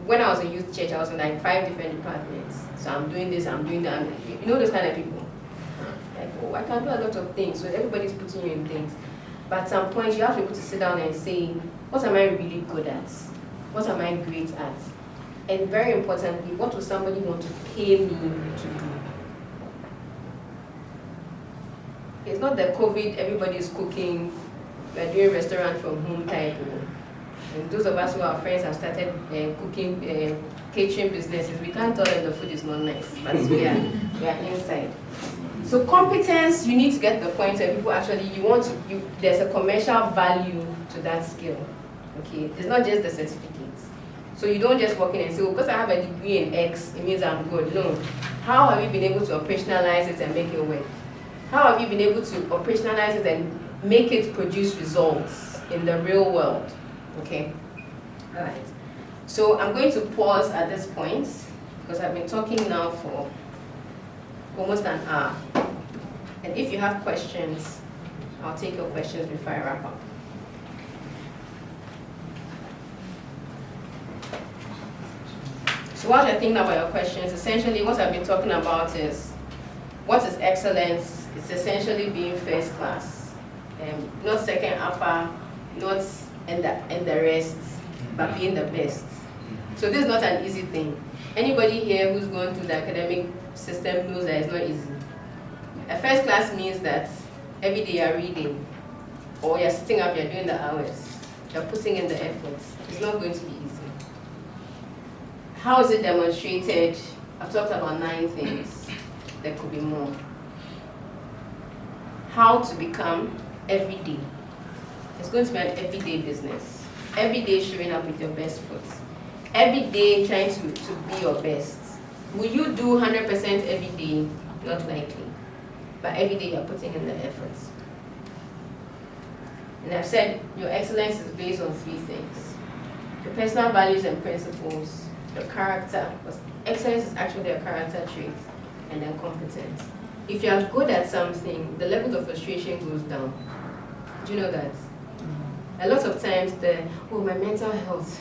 When I was in youth church, I was in like 5 different departments. So I'm doing this, I'm doing that. You know those kind of people? Like, oh, I can do a lot of things. So everybody's putting you in things. But at some point, you have to be able to sit down and say, what am I really good at? What am I great at? And very importantly, what would somebody want to pay me to do? It's not that COVID, everybody's cooking, we're doing restaurant from home type. And those of us who are friends have started cooking, catering businesses, we can't tell them the food is not nice, but we are inside. So competence, you need to get the point where people actually, there's a commercial value to that skill, okay? It's not just the certificates. So you don't just walk in and say, oh, because I have a degree in X, it means I'm good. No. How have you been able to operationalize it and make it work? How have you been able to operationalize it and make it produce results in the real world? Okay, all right. So I'm going to pause at this point because I've been talking now for almost an hour. And if you have questions, I'll take your questions before I wrap up. So while you're thinking about your questions, essentially what I've been talking about is what is excellence? It's essentially being first class, not second upper, not and the rest, but being the best. So this is not an easy thing. Anybody here who's gone through the academic system knows that it's not easy. A first class means that every day you're reading, or you're sitting up, you're doing the hours, you're putting in the efforts. It's not going to be easy. How is it demonstrated? I've talked about 9 things. There could be more. How to become everyday. It's going to be an everyday business. Every day showing up with your best foot. Every day trying to be your best. Will you do 100% every day? Not likely. But every day you're putting in the efforts. And I've said your excellence is based on 3 things. Your personal values and principles, your character. Excellence is actually a character trait, and then competence. If you're good at something, the level of frustration goes down. Do you know that? A lot of times my mental health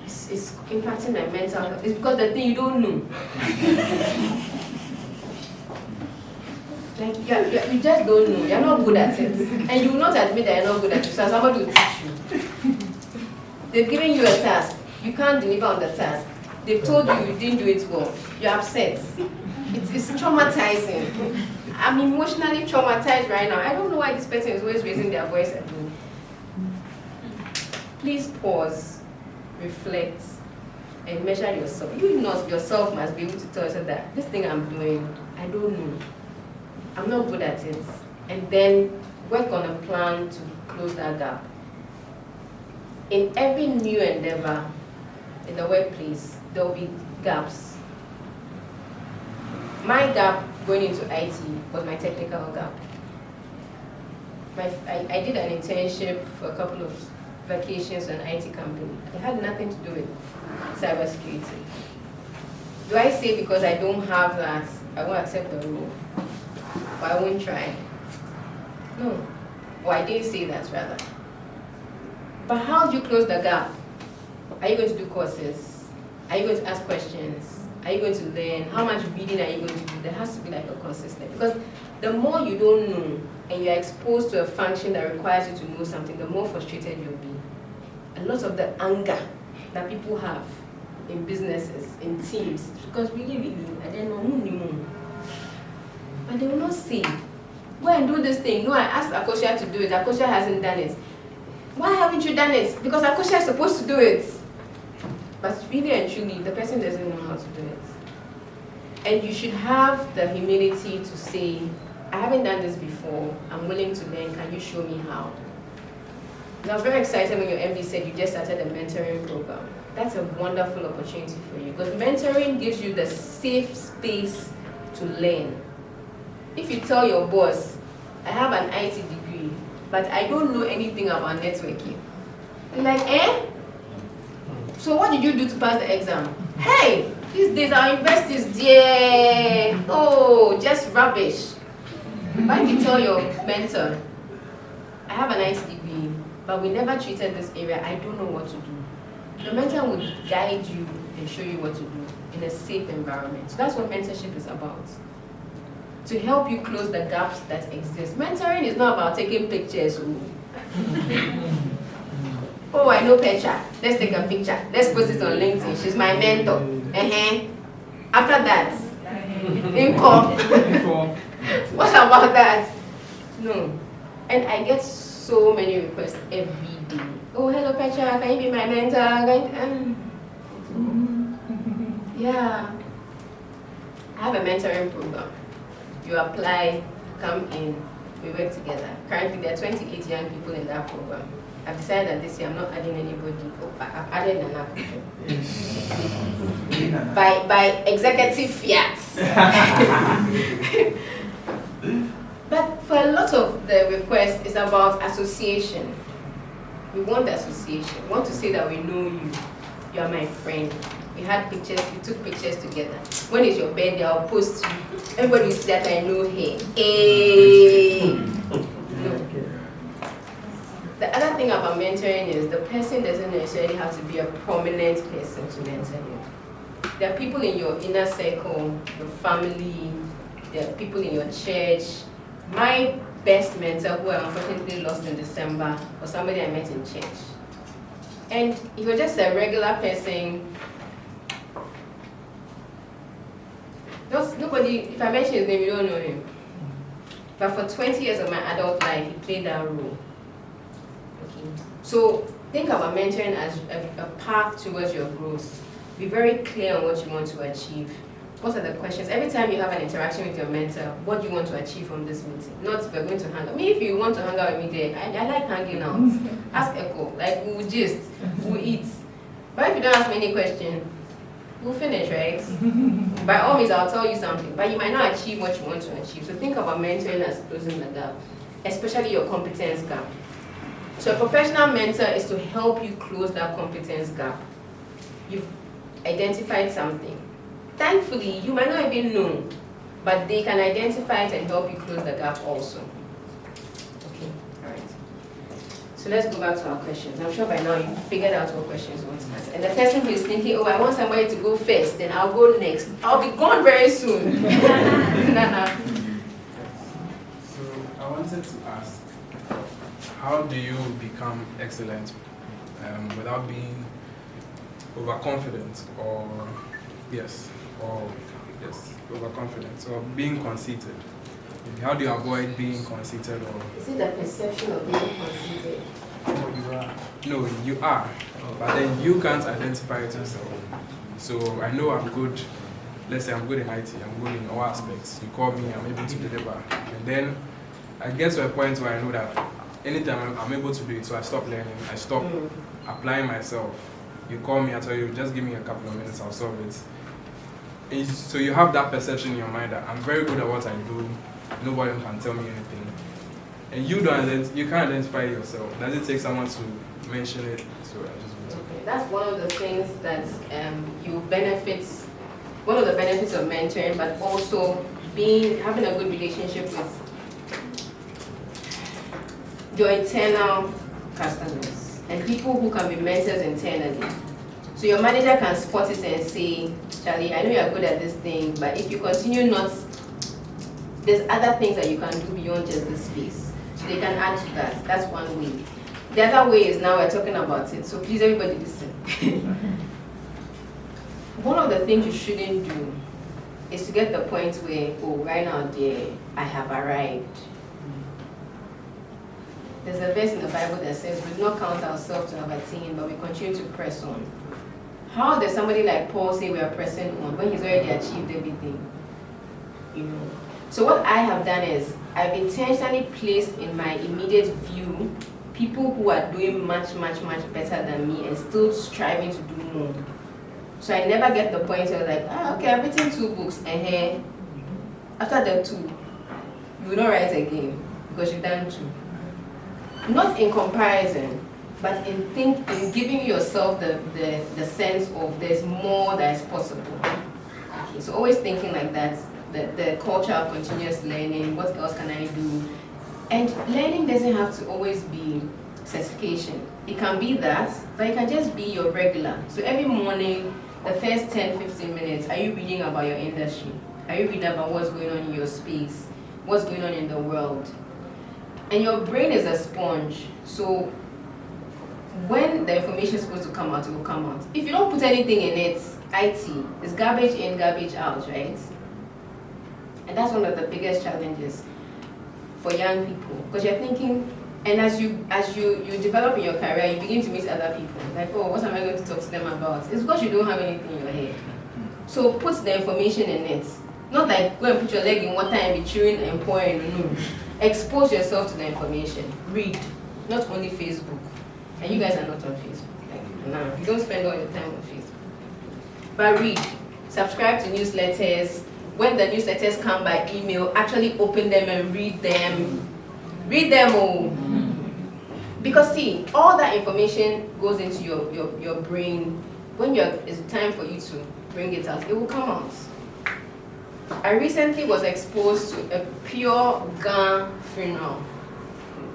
is impacting my mental health. It's because the thing you don't know. Like you just don't know. You're not good at it. And you will not admit that you're not good at it. So somebody will teach you. They've given you a task. You can't deliver on the task. They've told you you didn't do it well. You're upset. It's traumatizing. I'm emotionally traumatized right now. I don't know why this person is always raising their voice at me. Please pause, reflect, and measure yourself. You yourself must be able to tell yourself that this thing I'm doing, I don't know. I'm not good at it. And then work on a plan to close that gap. In every new endeavor in the workplace, there will be gaps. My gap going into IT was my technical gap. I did an internship for a couple of vacations in an IT company. It had nothing to do with cybersecurity. Do I say because I don't have that, I won't accept the role? Or I won't try? No. Or I didn't say that, rather. But how do you close the gap? Are you going to do courses? Are you going to ask questions? Are you going to learn? How much reading are you going to do? There has to be like a consistent. Because the more you don't know and you're exposed to a function that requires you to know something, the more frustrated you'll be. A lot of the anger that people have in businesses, in teams, because really, I don't know. But they will not say. go and do this thing. No, I asked Akosha to do it. Akosha hasn't done it. Why haven't you done it? Because Akosha is supposed to do it. But really and truly, the person doesn't know how to do it. And you should have the humility to say, I haven't done this before. I'm willing to learn. Can you show me how? And I was very excited when your MD said you just started a mentoring program. That's a wonderful opportunity for you, because mentoring gives you the safe space to learn. If you tell your boss, I have an IT degree, but I don't know anything about networking. You're like, eh? So what did you do to pass the exam? Hey, these days our universities, dear. Oh, just rubbish. But if you tell your mentor, I have an IT degree, but we never treated this area, I don't know what to do. The mentor would guide you and show you what to do in a safe environment. So that's what mentorship is about. To help you close the gaps that exist. Mentoring is not about taking pictures. Oh, I know Petra. Let's take a picture. Let's post it on LinkedIn. She's my mentor. After that, income. What about that? No. And I get so many requests every day. Oh, hello Petra, can you be my mentor? Yeah. I have a mentoring program. You apply, come in, we work together. Currently, there are 28 young people in that program. I've decided that this year I'm not adding anybody. Oh, I've added Nana. by executive fiat. But for a lot of the requests, it's about association. We want association. We want to say that we know you. You are my friend. We had pictures, we took pictures together. When is your birthday? I'll post you. Everybody will see that I know her. Hey. No. The other thing about mentoring is the person doesn't necessarily have to be a prominent person to mentor you. There are people in your inner circle, your family, there are people in your church. My best mentor, who I unfortunately lost in December, was somebody I met in church. And he was just a regular person. Nobody, if I mention his name, you don't know him. But for 20 years of my adult life, he played that role. Okay. So think about mentoring as a path towards your growth. Be very clear on what you want to achieve. What are the questions? Every time you have an interaction with your mentor, what do you want to achieve from this meeting? Not we're going to hang out. Me, if you want to hang out with me there, I like hanging out. Ask Echo. Like, we'll gist, we'll eat. But if you don't ask me any question, we'll finish, right? By all means, I'll tell you something. But you might not achieve what you want to achieve. So think about mentoring as closing the gap, especially your competence gap. So a professional mentor is to help you close that competence gap. You've identified something. Thankfully, you might not even know, but they can identify it and help you close the gap also. Okay, all right. So let's go back to our questions. I'm sure by now you've figured out what questions you want to ask. And the person who is thinking, oh, I want somebody to go first, then I'll go next. I'll be gone very soon. So I wanted to ask, how do you become excellent without being overconfident overconfident or being conceited? How do you avoid being conceited or? Is it the perception of being conceited? No, you are. No, you are. But then you can't identify it yourself. So I know I'm good. Let's say I'm good in IT. I'm good in all aspects. You call me, I'm able to deliver. And then I get to a point where I know that anytime I'm able to do it, so I stop learning. I stop applying myself. You call me, I tell you, just give me a couple of minutes, I'll solve it. And so you have that perception in your mind that I'm very good at what I do, nobody can tell me anything. And you can't identify it yourself. Does it take someone to mention it? So I just okay. That's one of the things that one of the benefits of mentoring, but also having a good relationship with your internal customers and people who can be mentors internally. So your manager can spot it and say, Charlie, I know you're good at this thing, but if you continue there's other things that you can do beyond just this space. So they can add to that. That's one way. The other way is now we're talking about it. So please everybody listen. One of the things you shouldn't do is to get the point where, oh, right now, dear, I have arrived. there's a verse in the Bible that says, we do not count ourselves to have attained, but we continue to press on. How does somebody like Paul say we are pressing on when he's already achieved everything? You know. So what I have done is, I've intentionally placed in my immediate view people who are doing much, much, much better than me and still striving to do more. So I never get the point where like, okay, I've written 2 books, and after the 2, you will not write again because you've done 2. Not in comparison, but in giving yourself the sense of there's more that is possible. Okay, so always thinking like that, the culture of continuous learning, what else can I do? And learning doesn't have to always be certification. It can be that, but it can just be your regular. So every morning, the first 10-15 minutes, are you reading about your industry? Are you reading about what's going on in your space? What's going on in the world? And your brain is a sponge. So when the information is supposed to come out, it will come out. If you don't put anything in it, IT, it's garbage in, garbage out, right? And that's one of the biggest challenges for young people. Because you're thinking, and as you develop in your career, you begin to meet other people. Like, oh, what am I going to talk to them about? It's because you don't have anything in your head. So put the information in it. Not like go and put your leg in water and be chewing and pouring. No. Expose yourself to the information. Read. Not only Facebook. And you guys are not on Facebook. Like, no, you don't spend all your time on Facebook. But read. Subscribe to newsletters. When the newsletters come by email, actually open them and read them. Read them all. Because see, all that information goes into your brain. When it's time for you to bring it out, it will come out. I recently was exposed to a pure Ga funeral.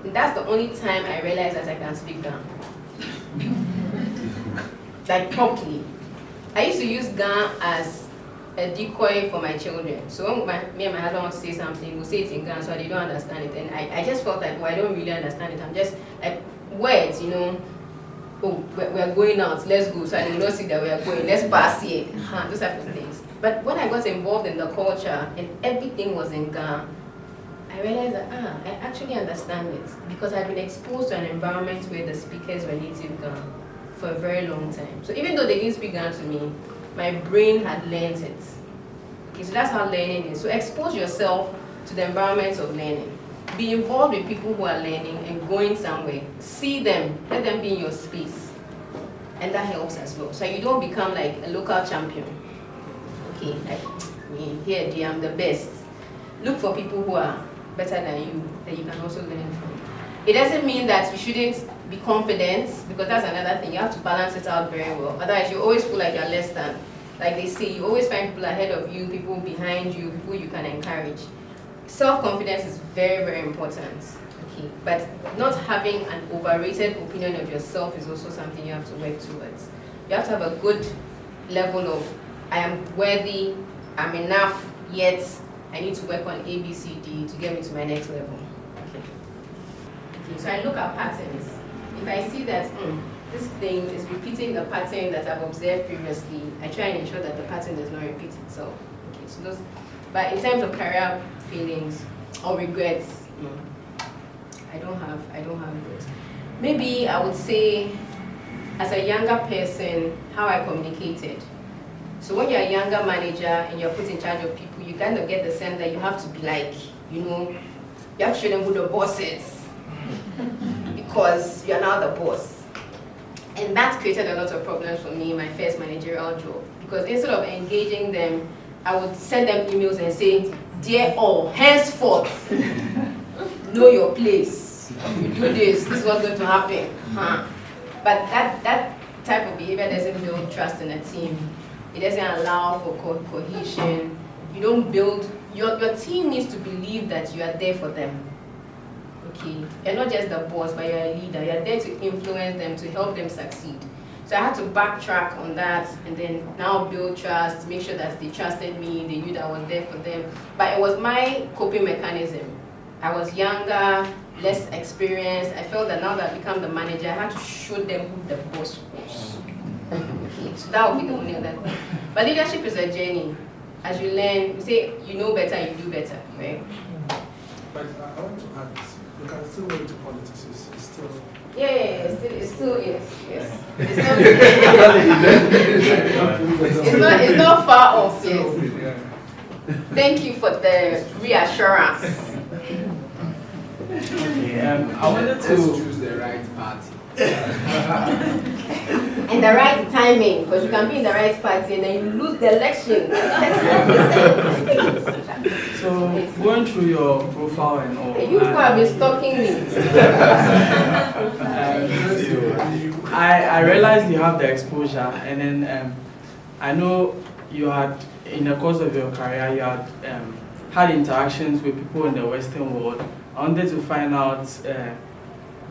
That's the only time I realized that I can speak Ga. Like properly. I used to use Ga as a decoy for my children. So when me and my husband want to say something, we'll say it in Ga so they don't understand it. And I just felt like, well, I don't really understand it. I'm just like words, you know. Oh, we're going out, let's go. So I did not see that we are going, let's pass here. Those type of things. But when I got involved in the culture and everything was in Ga, I realized that I actually understand it because I've been exposed to an environment where the speakers were native Ga for a very long time. So even though they didn't speak Ga to me, my brain had learned it. Okay, so that's how learning is. So expose yourself to the environment of learning. Be involved with people who are learning and going somewhere. See them, let them be in your space. And that helps as well. So you don't become like a local champion. Okay, like me, here, dear, I'm the best. Look for people who are better than you that you can also learn from. It doesn't mean that you shouldn't be confident, because that's another thing. You have to balance it out very well. Otherwise, you always feel like you're less than. Like they say, you always find people ahead of you, people behind you, people you can encourage. Self-confidence is very, very important. Okay, but not having an overrated opinion of yourself is also something you have to work towards. You have to have a good level of, I am worthy, I'm enough, yet I need to work on A, B, C, D to get me to my next level. Okay, so I look at patterns. If I see that this thing is repeating a pattern that I've observed previously, I try and ensure that the pattern does not repeat itself. Okay, so those, but in terms of career feelings or regrets, I don't have regrets. Maybe I would say, as a younger person, how I communicated. So when you're a younger manager and you're put in charge of people, you kind of get the sense that you have to be like, you have to show them who the boss is. Because you're now the boss. And that created a lot of problems for me in my first managerial job. Because instead of engaging them, I would send them emails and say, dear all, henceforth, know your place. If you do this, this is what's going to happen. But that type of behavior doesn't build trust in a team. It doesn't allow for cohesion. You don't build, your team needs to believe that you are there for them. Okay, you're not just the boss, but you're a leader. You're there to influence them, to help them succeed. So I had to backtrack on that and then now build trust, make sure that they trusted me, they knew that I was there for them. But it was my coping mechanism. I was younger, less experienced. I felt that now that I've become the manager, I had to show them who the boss was. Okay, so that would be the only other thing. But leadership is a journey. As you learn, you say you know better, you do better, right? But I want to add this. You can still go into politics. It's still. It's still yes. It's not far off. Yes. Thank you for the reassurance. Okay, I wanted to choose the right party. And the right timing, because you can be in the right party and then you lose the election. So going through your profile and all. You people have been stalking me. I realized you have the exposure, and then I know you had, in the course of your career, you had had interactions with people in the Western world. I wanted to find out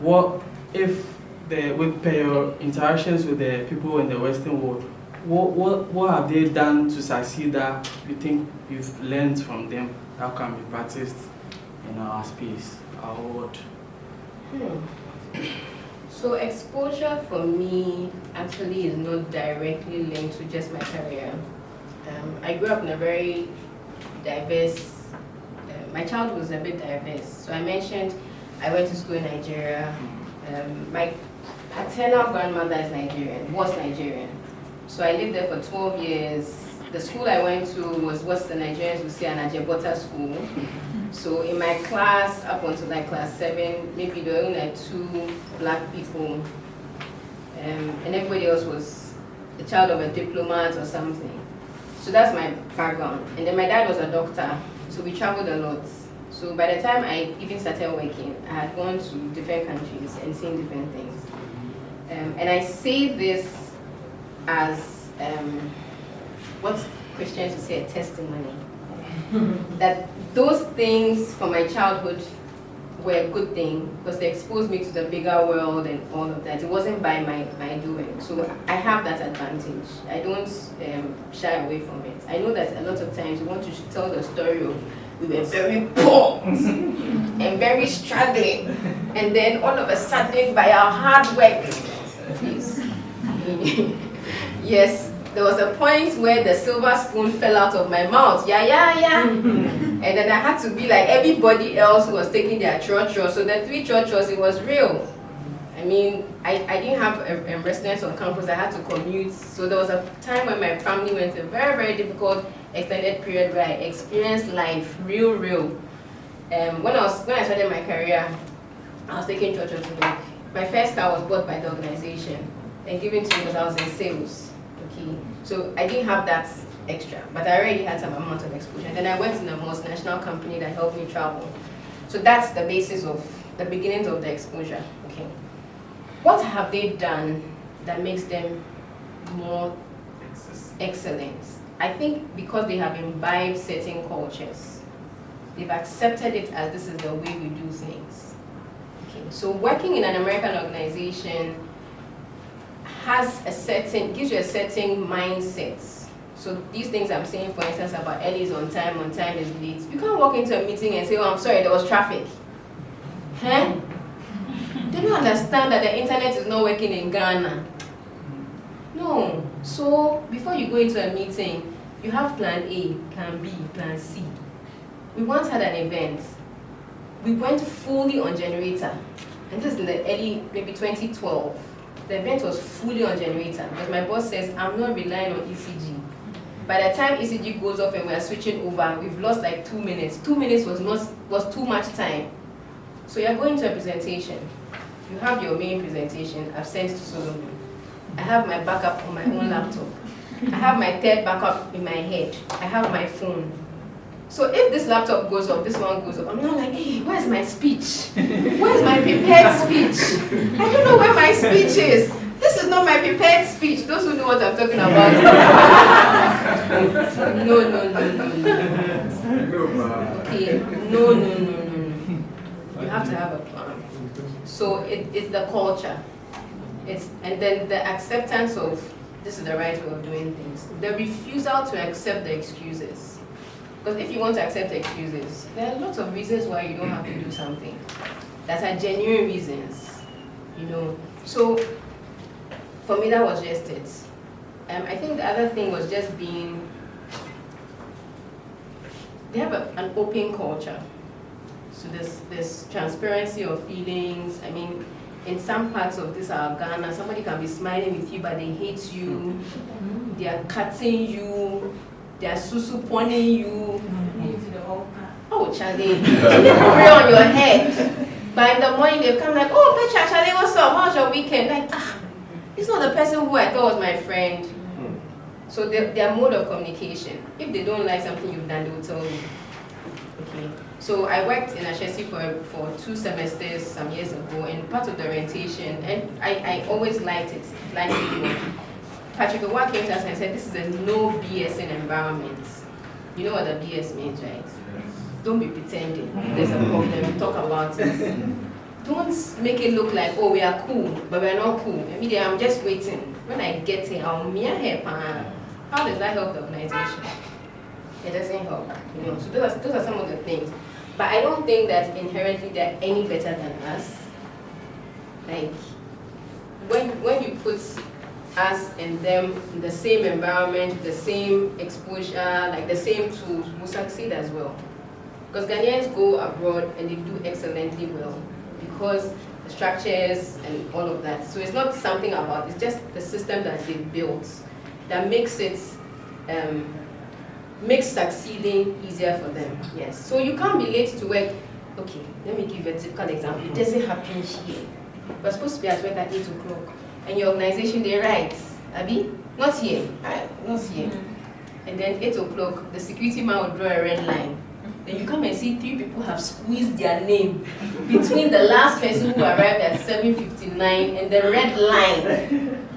what if with your interactions with the people in the Western world, what have they done to succeed that you think you've learned from them that can be practiced in our space, our world? So exposure for me actually is not directly linked to just my career. I grew up in a very diverse, my childhood was a bit diverse. So I mentioned I went to school in Nigeria. My paternal grandmother is Nigerian, was Nigerian. So I lived there for 12 years. The school I went to was what the Nigerians would say an Ajebota school. So in my class, up until like class 7, maybe there were only like 2 black people. And everybody else was the child of a diplomat or something. So that's my background. And then my dad was a doctor, so we traveled a lot. So by the time I even started working, I had gone to different countries and seen different things. And I say this as what Christians would say, a testimony. That those things from my childhood were a good thing because they exposed me to the bigger world and all of that. It wasn't by my doing. So I have that advantage. I don't shy away from it. I know that a lot of times we want to tell the story of we were very poor and very struggling, and then all of a sudden by our hard work, please. Yes, there was a point where the silver spoon fell out of my mouth. Yeah. And then I had to be like everybody else who was taking their church. So the 3 churches, it was real. I mean, I didn't have a residence on campus. I had to commute. So there was a time when my family went through a very, very difficult extended period where I experienced life real. When I started my career, I was taking church to work. My first car was bought by the organization and given to me because I was in sales. Okay, so I didn't have that extra, but I already had some amount of exposure. And then I went in a multinational company that helped me travel. So that's the basis of the beginnings of the exposure. Okay, what have they done that makes them more excellent? I think because they have imbibed certain cultures. They've accepted it as this is the way we do things. Okay, so working in an American organization gives you a certain mindset. So these things I'm saying, for instance, about early is on time is late. You can't walk into a meeting and say, oh, I'm sorry, there was traffic. Huh? They don't understand that the internet is not working in Ghana. No. So before you go into a meeting, you have plan A, plan B, plan C. We once had an event. We went fully on generator. And this is in the early, maybe 2012. The event was fully on generator. But my boss says, I'm not relying on ECG. By the time ECG goes off and we're switching over, we've lost like 2 minutes. 2 minutes was too much time. So you're going to a presentation. You have your main presentation. I've sent to Solomon. I have my backup on my own laptop. I have my third backup in my head. I have my phone. So if this laptop goes off, this one goes off, I'm not like, hey, where's my speech? Where's my prepared speech? I don't know where my speech is. This is not my prepared speech. Those who know what I'm talking about. No. Okay, no. You have to have a plan. So it's the culture. And then the acceptance of this is the right way of doing things. The refusal to accept the excuses. Because if you want to accept excuses, there are lots of reasons why you don't have to do something. That are genuine reasons, So for me, that was just it. I think the other thing was just they have an open culture. So there's transparency of feelings. I mean, in some parts of this our Ghana, somebody can be smiling with you, but they hate you. They are cutting you. They are susu-poning you. Oh, Charlie, pray on your head. But in the morning they come like, oh, Petra, Charlie, what's up? How's your weekend? Like, it's not the person who I thought was my friend. So their mode of communication. If they don't like something you've done, they will tell you. Okay. So I worked in Ashesi for 2 semesters some years ago, and part of the orientation, and I always liked it. Patrick Owa came to us and said, this is a no BSing environment. You know what the BS means, right? Don't be pretending. There's a problem, talk about it. Don't make it look like, oh, we are cool, but we're not cool. Maybe I'm just waiting. When I get here, I'll meet her. How does that help the organization? It doesn't help. You know, so those are some of the things. But I don't think that inherently they're any better than us. Like, when you put us and them in the same environment, the same exposure, like the same tools, we'll succeed as well. Because Ghanaians go abroad and they do excellently well because the structures and all of that. So it's not something about, it's just the system that they've built that makes it, makes succeeding easier for them. Yes. So you can't be late to work. Okay, let me give you a typical example. It doesn't happen here. We're supposed to be at work at 8 o'clock. And your organization, they write, Abi, not here, not here. And then 8 o'clock, the security man will draw a red line. Then you come and see 3 people have squeezed their name between the last person who arrived at 7:59 and the red line.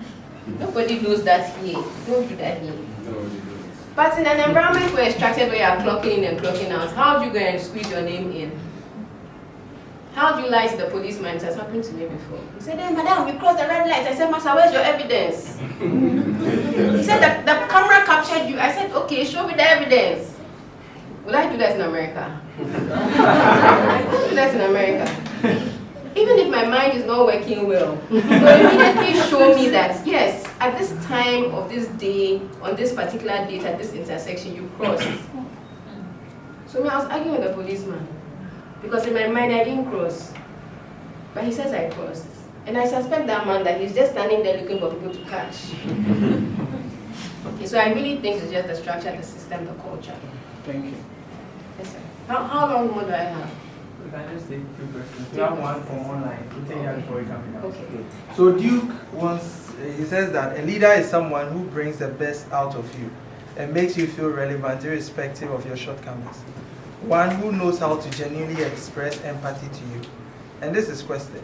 Nobody knows that here. Don't do that here. But in an environment where it's structured where you are clocking in and clocking out, how do you go and squeeze your name in? How do you lie to the policeman? It has happened to me before. He said, hey, madam, we crossed the red light. I said, master, where's your evidence? He said, the camera captured you. I said, okay, show me the evidence. Will I do that in America? I won't do that in America. Even if my mind is not working well, so immediately show me that, yes, at this time of this day, on this particular date, at this intersection, you crossed. So I was arguing with the policeman. Because in my mind, I didn't cross. But he says I crossed. And I suspect that man that he's just standing there looking for people to catch. Okay, so I really think it's just the structure, the system, the culture. Thank you. Yes, sir. How long more do I have? We can just take 2 questions. We have one from online. We'll take that before we come in. Okay. So Duke he says that a leader is someone who brings the best out of you and makes you feel relevant irrespective of your shortcomings. One who knows how to genuinely express empathy to you. And this is question.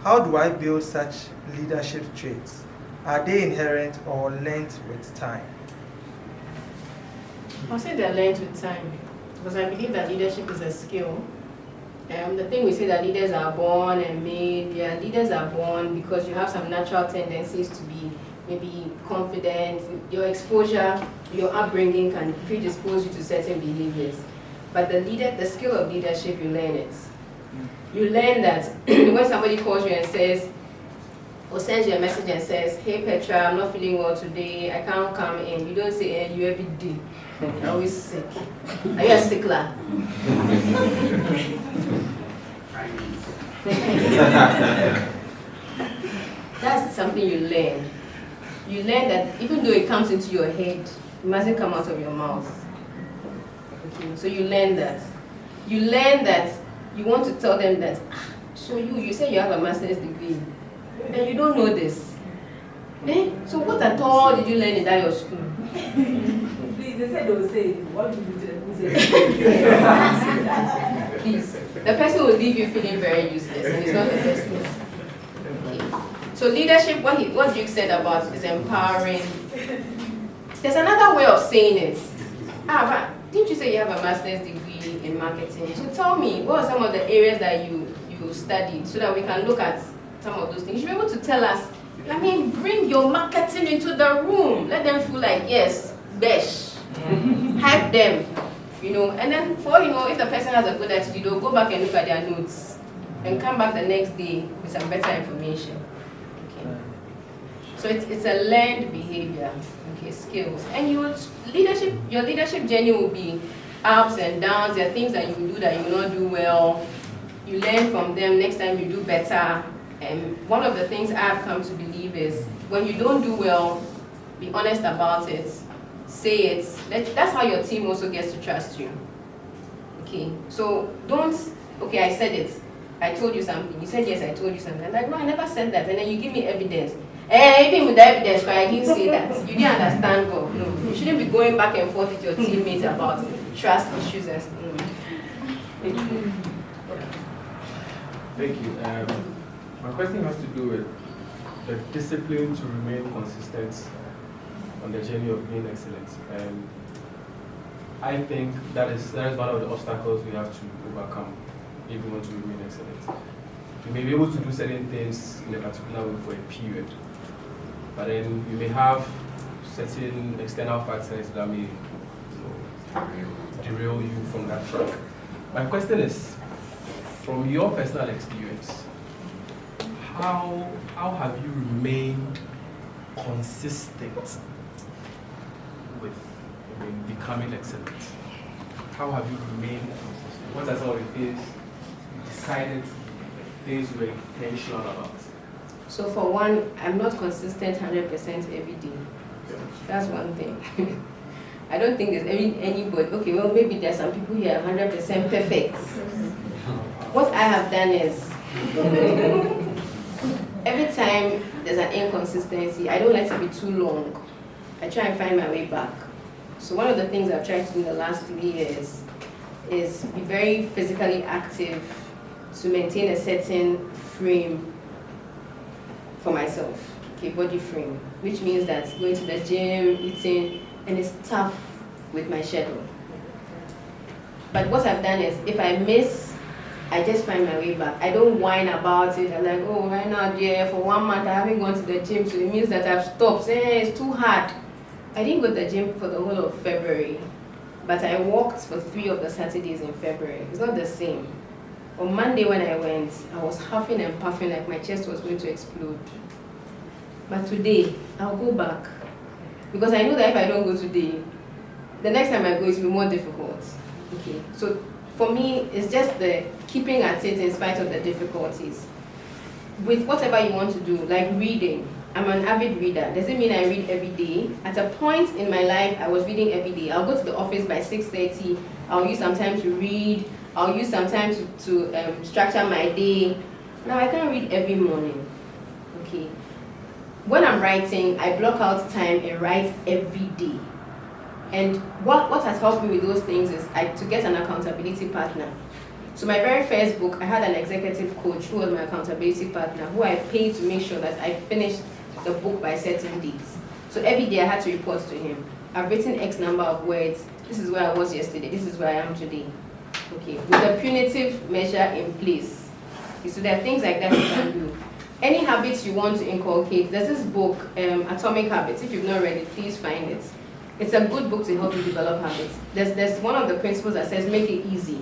How do I build such leadership traits? Are they inherent or learned with time? I'll say they're learned with time. Because I believe that leadership is a skill. The thing we say that leaders are born and made, yeah, leaders are born because you have some natural tendencies to be maybe confident. Your exposure, your upbringing can predispose you to certain behaviors. But the skill of leadership, you learn it. You learn that when somebody calls you and says, or sends you a message and says, hey Petra, I'm not feeling well today, I can't come in. You don't say, hey, you every day. You're always sick. Are you a stickler? That's something you learn. You learn that even though it comes into your head, it mustn't come out of your mouth. Okay, so you learn that. You learn that you want to tell them that, so you say you have a master's degree, and you don't know this. Eh? So what at all did you learn in that your school? Please, they said they will say, what do you do to them? Please, the person will leave you feeling very useless, and it's not the person. Okay. So leadership, what Duke said about is empowering. There's another way of saying it. But didn't you say you have a master's degree in marketing? So tell me, what are some of the areas that you studied so that we can look at some of those things? You should be able to tell us, I mean, bring your marketing into the room. Let them feel like, yes, besh. Hype them, you know. And then for, you know, if the person has a good attitude, they'll go back and look at their notes and come back the next day with some better information. Okay. So it's a learned behavior, okay, skills. And your leadership journey will be ups and downs. There are things that you will do that you will not do well. you learn from them, next time you do better. And one of the things I've come to believe is when you don't do well, be honest about it, say it. That's how your team also gets to trust you. Okay, so don't, okay, I said it. I told you something. You said yes, I told you something. I'm like, no, I never said that. And then you give me evidence. Even with the evidence, I didn't say that. You didn't understand God. No, you shouldn't be going back and forth with your teammates about trust issues and stuff. Thank you. My question has to do with the discipline to remain consistent on the journey of being excellent. I think that is one of the obstacles we have to overcome if we want to remain excellent. You may be able to do certain things in a particular way for a period, but then you may have certain external factors that may derail you from that track. My question is, from your personal experience, how have you remained consistent with becoming excellent? How have you remained consistent? What are some of the things you decided to do, things you were intentional about? So for one, I'm not consistent 100% every day. That's one thing. I don't think there's anybody, okay, well maybe there's some people here 100% perfect. What I have done is, every time there's an inconsistency, I don't let it be too long. I try and find my way back. So one of the things I've tried to do in the last 3 years is be very physically active to maintain a certain frame for myself, okay, body frame, which means that going to the gym, eating, and it's tough with my schedule. But what I've done is, if I miss, I just find my way back. I don't whine about it. I'm like, oh, right now, dear, for 1 month I haven't gone to the gym, so it means that I've stopped. It's too hard. I didn't go to the gym for the whole of February, but I walked for 3 of the Saturdays in February. It's not the same. On Monday when I went, I was huffing and puffing like my chest was going to explode. But today, I'll go back. Because I know that if I don't go today, the next time I go, it will be more difficult. Okay, so for me, it's just the keeping at it in spite of the difficulties. With whatever you want to do, like reading. I'm an avid reader. Doesn't mean I read every day. At a point in my life, I was reading every day. I'll go to the office by 6:30. I'll use some time to read. I'll use some time to structure my day. Now I can't read every morning. Okay. When I'm writing, I block out time and write every day. And what has helped me with those things is to get an accountability partner. So my very first book, I had an executive coach who was my accountability partner, who I paid to make sure that I finished the book by certain dates. So every day I had to report to him. I've written X number of words. This is where I was yesterday. This is where I am today. Okay, with a punitive measure in place. Okay, so there are things like that you can do. Any habits you want to inculcate, there's this book, Atomic Habits. If you've not read it, please find it. It's a good book to help you develop habits. There's one of the principles that says make it easy.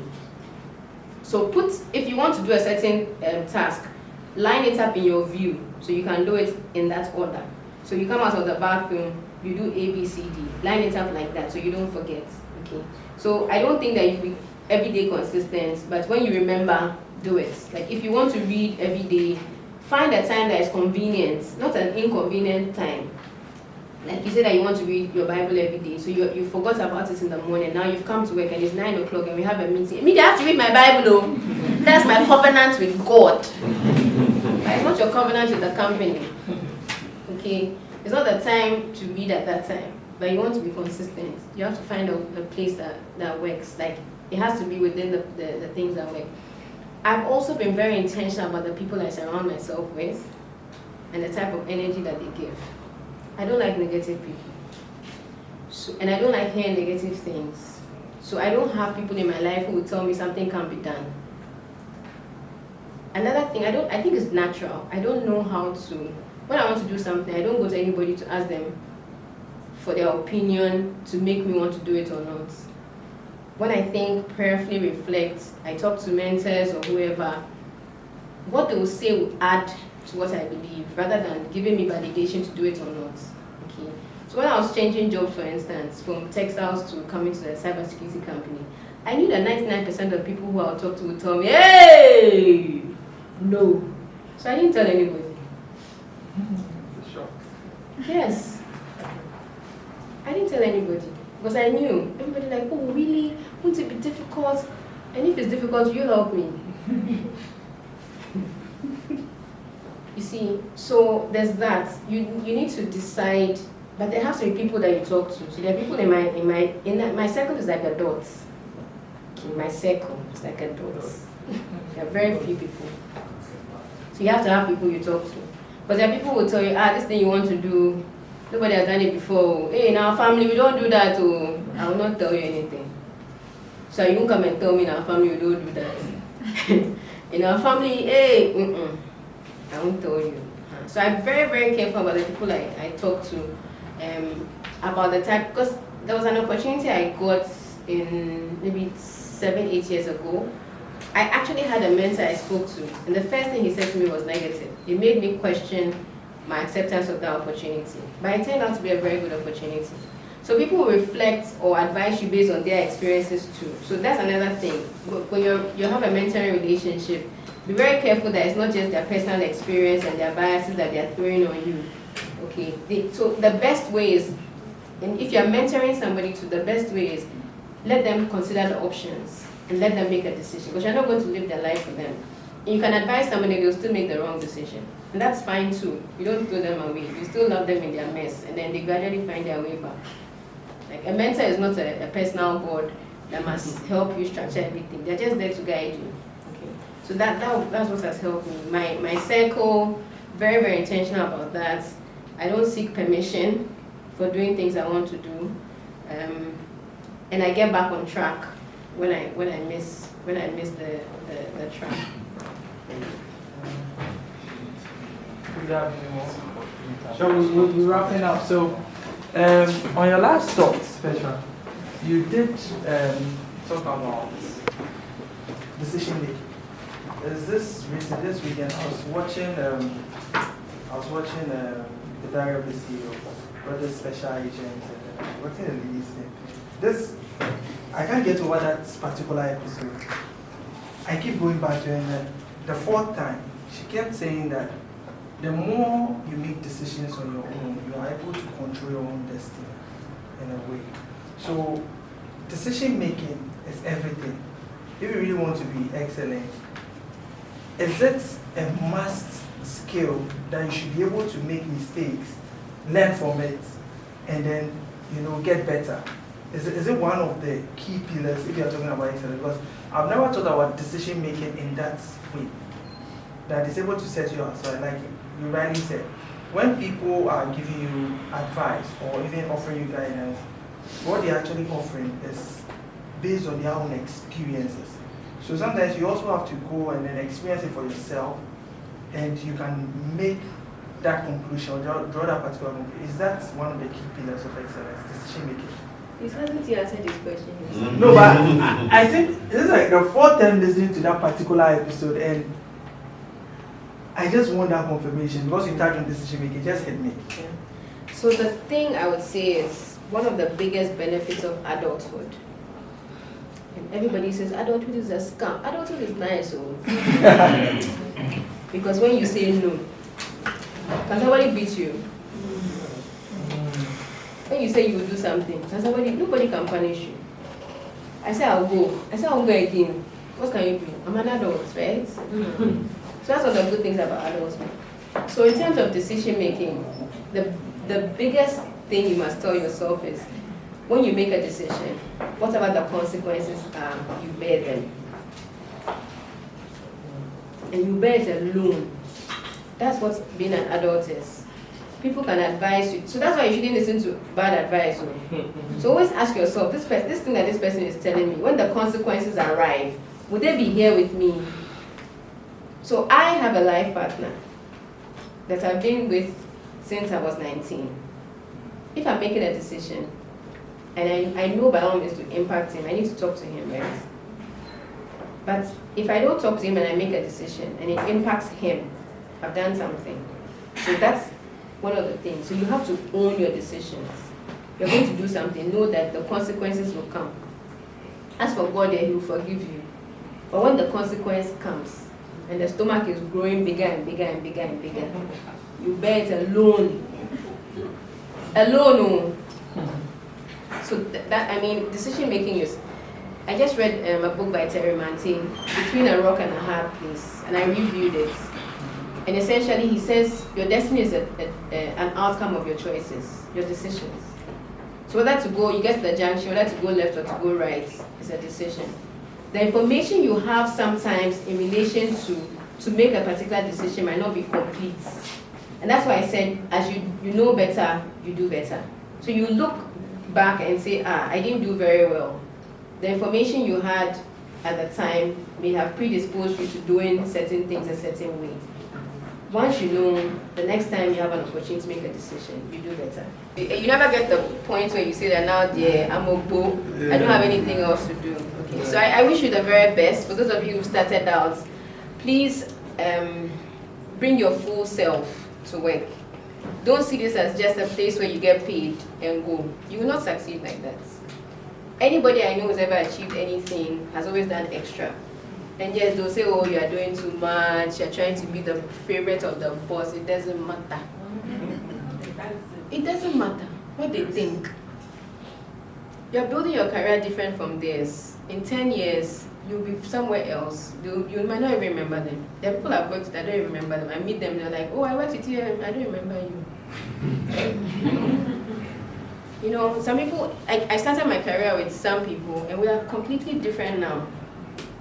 So if you want to do a certain task, line it up in your view so you can do it in that order. So you come out of the bathroom, you do A, B, C, D. Line it up like that so you don't forget. Okay. So I don't think that you be everyday consistent, but when you remember, do it. Like if you want to read every day, find a time that is convenient, not an inconvenient time. Like you say that you want to read your Bible every day, so you forgot about it in the morning. Now you've come to work and it's 9 o'clock and we have a meeting. I have to read my Bible though. That's my covenant with God. But it's not your covenant with the company. Okay? It's not the time to read at that time, but you want to be consistent. You have to find a place that works. Like it has to be within the things that work. I've also been very intentional about the people I surround myself with and the type of energy that they give. I don't like negative people. And I don't like hearing negative things. So I don't have people in my life who will tell me something can't be done. Another thing, I think it's natural. I don't know how to, when I want to do something, I don't go to anybody to ask them for their opinion to make me want to do it or not. When I think, prayerfully reflect, I talk to mentors or whoever, what they will say will add to what I believe, rather than giving me validation to do it or not. Okay. So when I was changing jobs, for instance, from textiles to coming to a cybersecurity company, I knew that 99% of people who I'll talk to would tell me, hey, no. So I didn't tell anybody. Sure. Yes. I didn't tell anybody because I knew. Everybody like, oh really? Won't it be difficult? And if it's difficult, you help me. You see, so there's that. You need to decide, but there has to be people that you talk to. So there are people in my circle is like a dot. In my circle, it's like a dot. There are very few people. So you have to have people you talk to. But there are people who will tell you, this thing you want to do, nobody has done it before. Hey, in our family, we don't do that. Oh. I will not tell you anything. So you won't come and tell me in our family, we don't do that. In our family, hey, I won't tell you. So I'm very, very careful about the people I talk to about the type, because there was an opportunity I got in maybe 7-8 years ago. I actually had a mentor I spoke to, and the first thing he said to me was negative. It made me question my acceptance of that opportunity. But it turned out to be a very good opportunity. So people will reflect or advise you based on their experiences too. So that's another thing. When you have a mentoring relationship, be very careful that it's not just their personal experience and their biases that they're throwing on you. Okay. So the best way is, and if you're mentoring somebody too, the best way is let them consider the options and let them make a decision, because you're not going to live their life for them. And you can advise somebody, they'll still make the wrong decision. And that's fine too. You don't throw them away. You still love them in their mess, and then they gradually find their way back. Like a mentor is not a personal board that must help you structure everything. They're just there to guide you. Okay. So that's what has helped me. My circle, very, very intentional about that. I don't seek permission for doing things I want to do. And I get back on track when I miss the track. So we're wrapping up. So on your last thoughts, Petra, you did talk about decision making. There's this weekend I was watching the Diary of the CEO, or the special agent, what's in the least thing. This, I can't get over that particular episode. I keep going back to it, the fourth time, she kept saying that the more you make decisions on your own, you are able to control your own destiny in a way. So decision making is everything. If you really want to be excellent, is it a must skill that you should be able to make mistakes, learn from it, and then get better? Is it one of the key pillars if you are talking about excellence? Because I've never thought about decision making in that way, that is able to set you up. So I like it. You rightly said, when people are giving you advice or even offering you guidance, what they're actually offering is based on their own experiences. So sometimes you also have to go and then experience it for yourself, and you can make that conclusion, draw that particular conclusion. Is that one of the key pillars of excellence, decision making? It hasn't he answered this question. No, but I think this is like the fourth time listening to that particular episode, and I just want that confirmation because you touched on decision making. It just hit me. Yeah. So the thing I would say is one of the biggest benefits of adulthood. And everybody says adulthood is a scam. Adulthood is nice, because when you say no, can somebody beat you? When you say you will do something, nobody can punish you. I say I'll go. I say I won't go again. What can you do? I'm an adult, right? So that's one of the good things about adulthood. So in terms of decision making, the biggest thing you must tell yourself is, when you make a decision, whatever the consequences are, you bear them. And you bear it alone. That's what being an adult is. People can advise you. So that's why you shouldn't listen to bad advice. So always ask yourself, this thing that this person is telling me, when the consequences arrive, would they be here with me? So I have a life partner that I've been with since I was 19. If I'm making a decision, and I know by all means to impact him, I need to talk to him, right? But if I don't talk to him and I make a decision and it impacts him, I've done something. So that's one of the things. So you have to own your decisions. You're going to do something, know that the consequences will come. As for God, He will forgive you. But when the consequence comes, and the stomach is growing bigger and bigger and bigger and bigger, you bear it alone. Alone. So decision making is. I just read a book by Terry Mantin, Between a Rock and a Hard Place, and I reviewed it. And essentially, he says your destiny is an outcome of your choices, your decisions. So whether to go, you get to the junction, whether to go left or to go right is a decision. The information you have sometimes in relation to make a particular decision might not be complete. And that's why I said, as you know better, you do better. So you look back and say, I didn't do very well. The information you had at the time may have predisposed you to doing certain things a certain way. Once you know, the next time you have an opportunity to make a decision, you do better. You never get the point where you say that now, I'm a go, I don't have anything else to do. Okay, so I wish you the very best. For those of you who started out, please bring your full self to work. Don't see this as just a place where you get paid and go. You will not succeed like that. Anybody I know who's ever achieved anything has always done extra. And yes, they'll say, oh, you are doing too much, you're trying to be the favorite of the boss. It doesn't matter. It doesn't matter what they think. You're building your career different from theirs. In 10 years, you'll be somewhere else. You might not even remember them. There are people I've worked with, I don't even remember them. I meet them, they're like, oh, I worked with you, I don't remember you. You know, some people, I started my career with some people, and we are completely different now.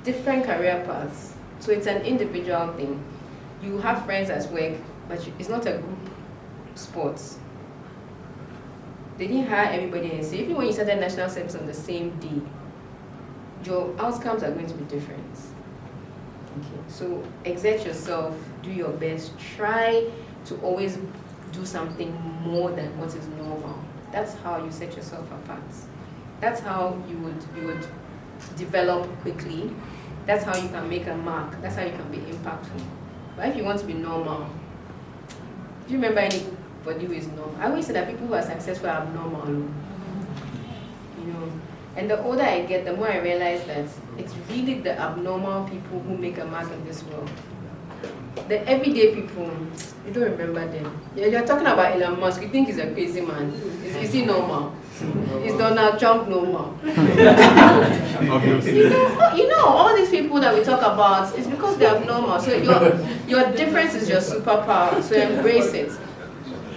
Different career paths. So it's an individual thing. You have friends at work, but it's not a group sport. They didn't hire everybody and say, even when you started national service on the same day, your outcomes are going to be different. Okay. So exert yourself, do your best, try to always do something more than what is normal. That's how you set yourself apart. That's how you would develop quickly. That's how you can make a mark. That's how you can be impactful. But if you want to be normal, do you remember anybody who is normal? I always say that people who are successful are abnormal. You know, and the older I get, the more I realize that it's really the abnormal people who make a mark in this world. The everyday people, you don't remember them. You're talking about Elon Musk, you think he's a crazy man. Is he normal? Is Donald Trump normal? you know, all these people that we talk about, it's because they're abnormal. So your difference is your superpower, so embrace it.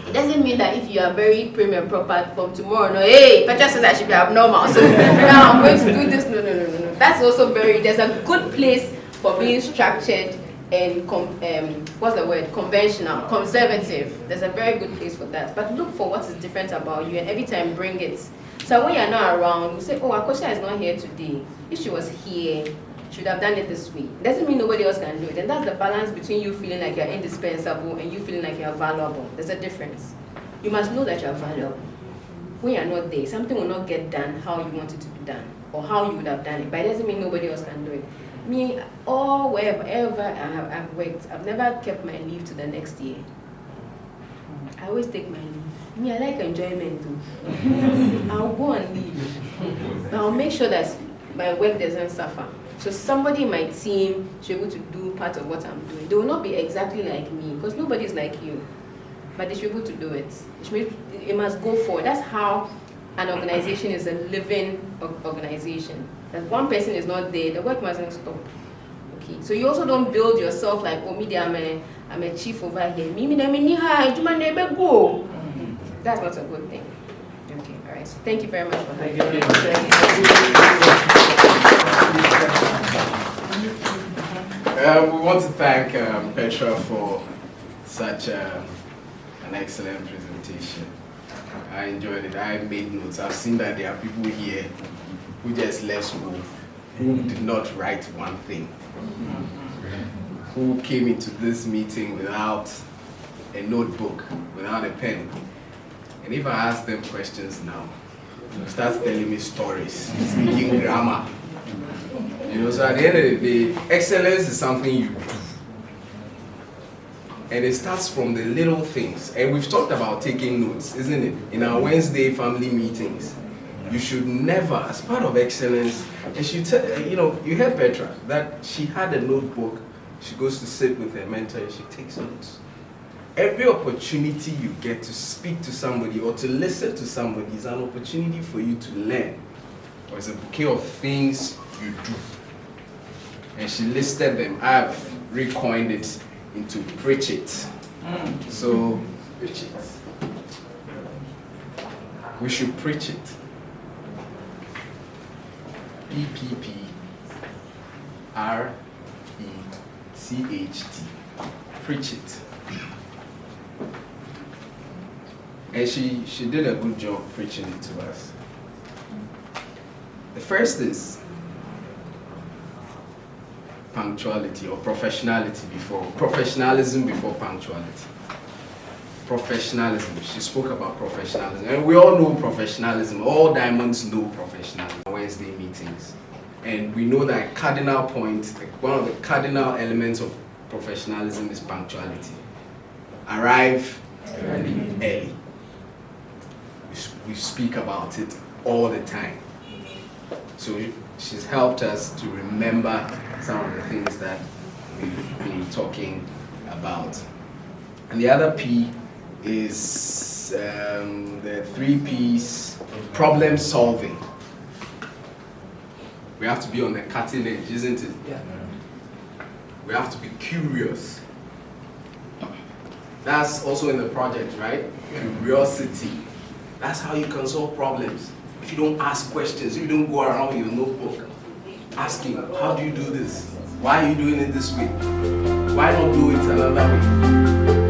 It doesn't mean that if you are very prim and proper from tomorrow, no, hey, Petra says I should be abnormal, so now I'm going to do this. No. That's also there's a good place for being structured and conventional, conservative. There's a very good place for that. But look for what is different about you and every time bring it. So when you're not around, you say, oh, Akosha is not here today. If she was here, she would have done it this way. Doesn't mean nobody else can do it. And that's the balance between you feeling like you're indispensable and you feeling like you're valuable. There's a difference. You must know that you're valuable. When you're not there, something will not get done how you want it to be done or how you would have done it. But it doesn't mean nobody else can do it. Me, or wherever I've worked, I've never kept my leave to the next year. I always take my leave. Me, I like enjoyment too. I'll go on leave. But I'll make sure that my work doesn't suffer. So somebody in my team should be able to do part of what I'm doing. They will not be exactly like me, because nobody is like you. But they should be able to do it. It must go forward. That's how an organization is a living organization. That one person is not there, the work mustn't stop. Okay. So you also don't build yourself like, oh, me, I'm a chief over here. Go. That's not a good thing. Okay, all right. So thank you very much for having me. We want to thank Petra for such an excellent presentation. I enjoyed it. I made notes. I've seen that there are people here who just left school, who did not write one thing, who came into this meeting without a notebook, without a pen. And if I ask them questions now, they'll start telling me stories, speaking grammar. You know, so at the end of the day, excellence is something you do. And it starts from the little things. And we've talked about taking notes, isn't it? In our Wednesday family meetings. You should never, as part of excellence, and you heard Petra, that she had a notebook, she goes to sit with her mentor and she takes notes. Every opportunity you get to speak to somebody or to listen to somebody is an opportunity for you to learn. Or it's a bouquet of things you do. And she listed them. I've recoined it into preach it. So, preach it. We should preach it. PPPRECHT. Preach it. And she did a good job preaching it to us. The first is punctuality or professionalism before punctuality. Professionalism. She spoke about professionalism. And we all know professionalism. All diamonds know professionalism. Wednesday meetings. And we know that cardinal point, one of the cardinal elements of professionalism is punctuality. Arrive early. We speak about it all the time. So she's helped us to remember some of the things that we've been talking about. And the other P is the 3 P's, problem solving. We have to be on the cutting edge, isn't it? Yeah. We have to be curious. That's also in the project, right? Curiosity. That's how you can solve problems. If you don't ask questions, if you don't go around with your notebook asking, how do you do this? Why are you doing it this way? Why not do it another way?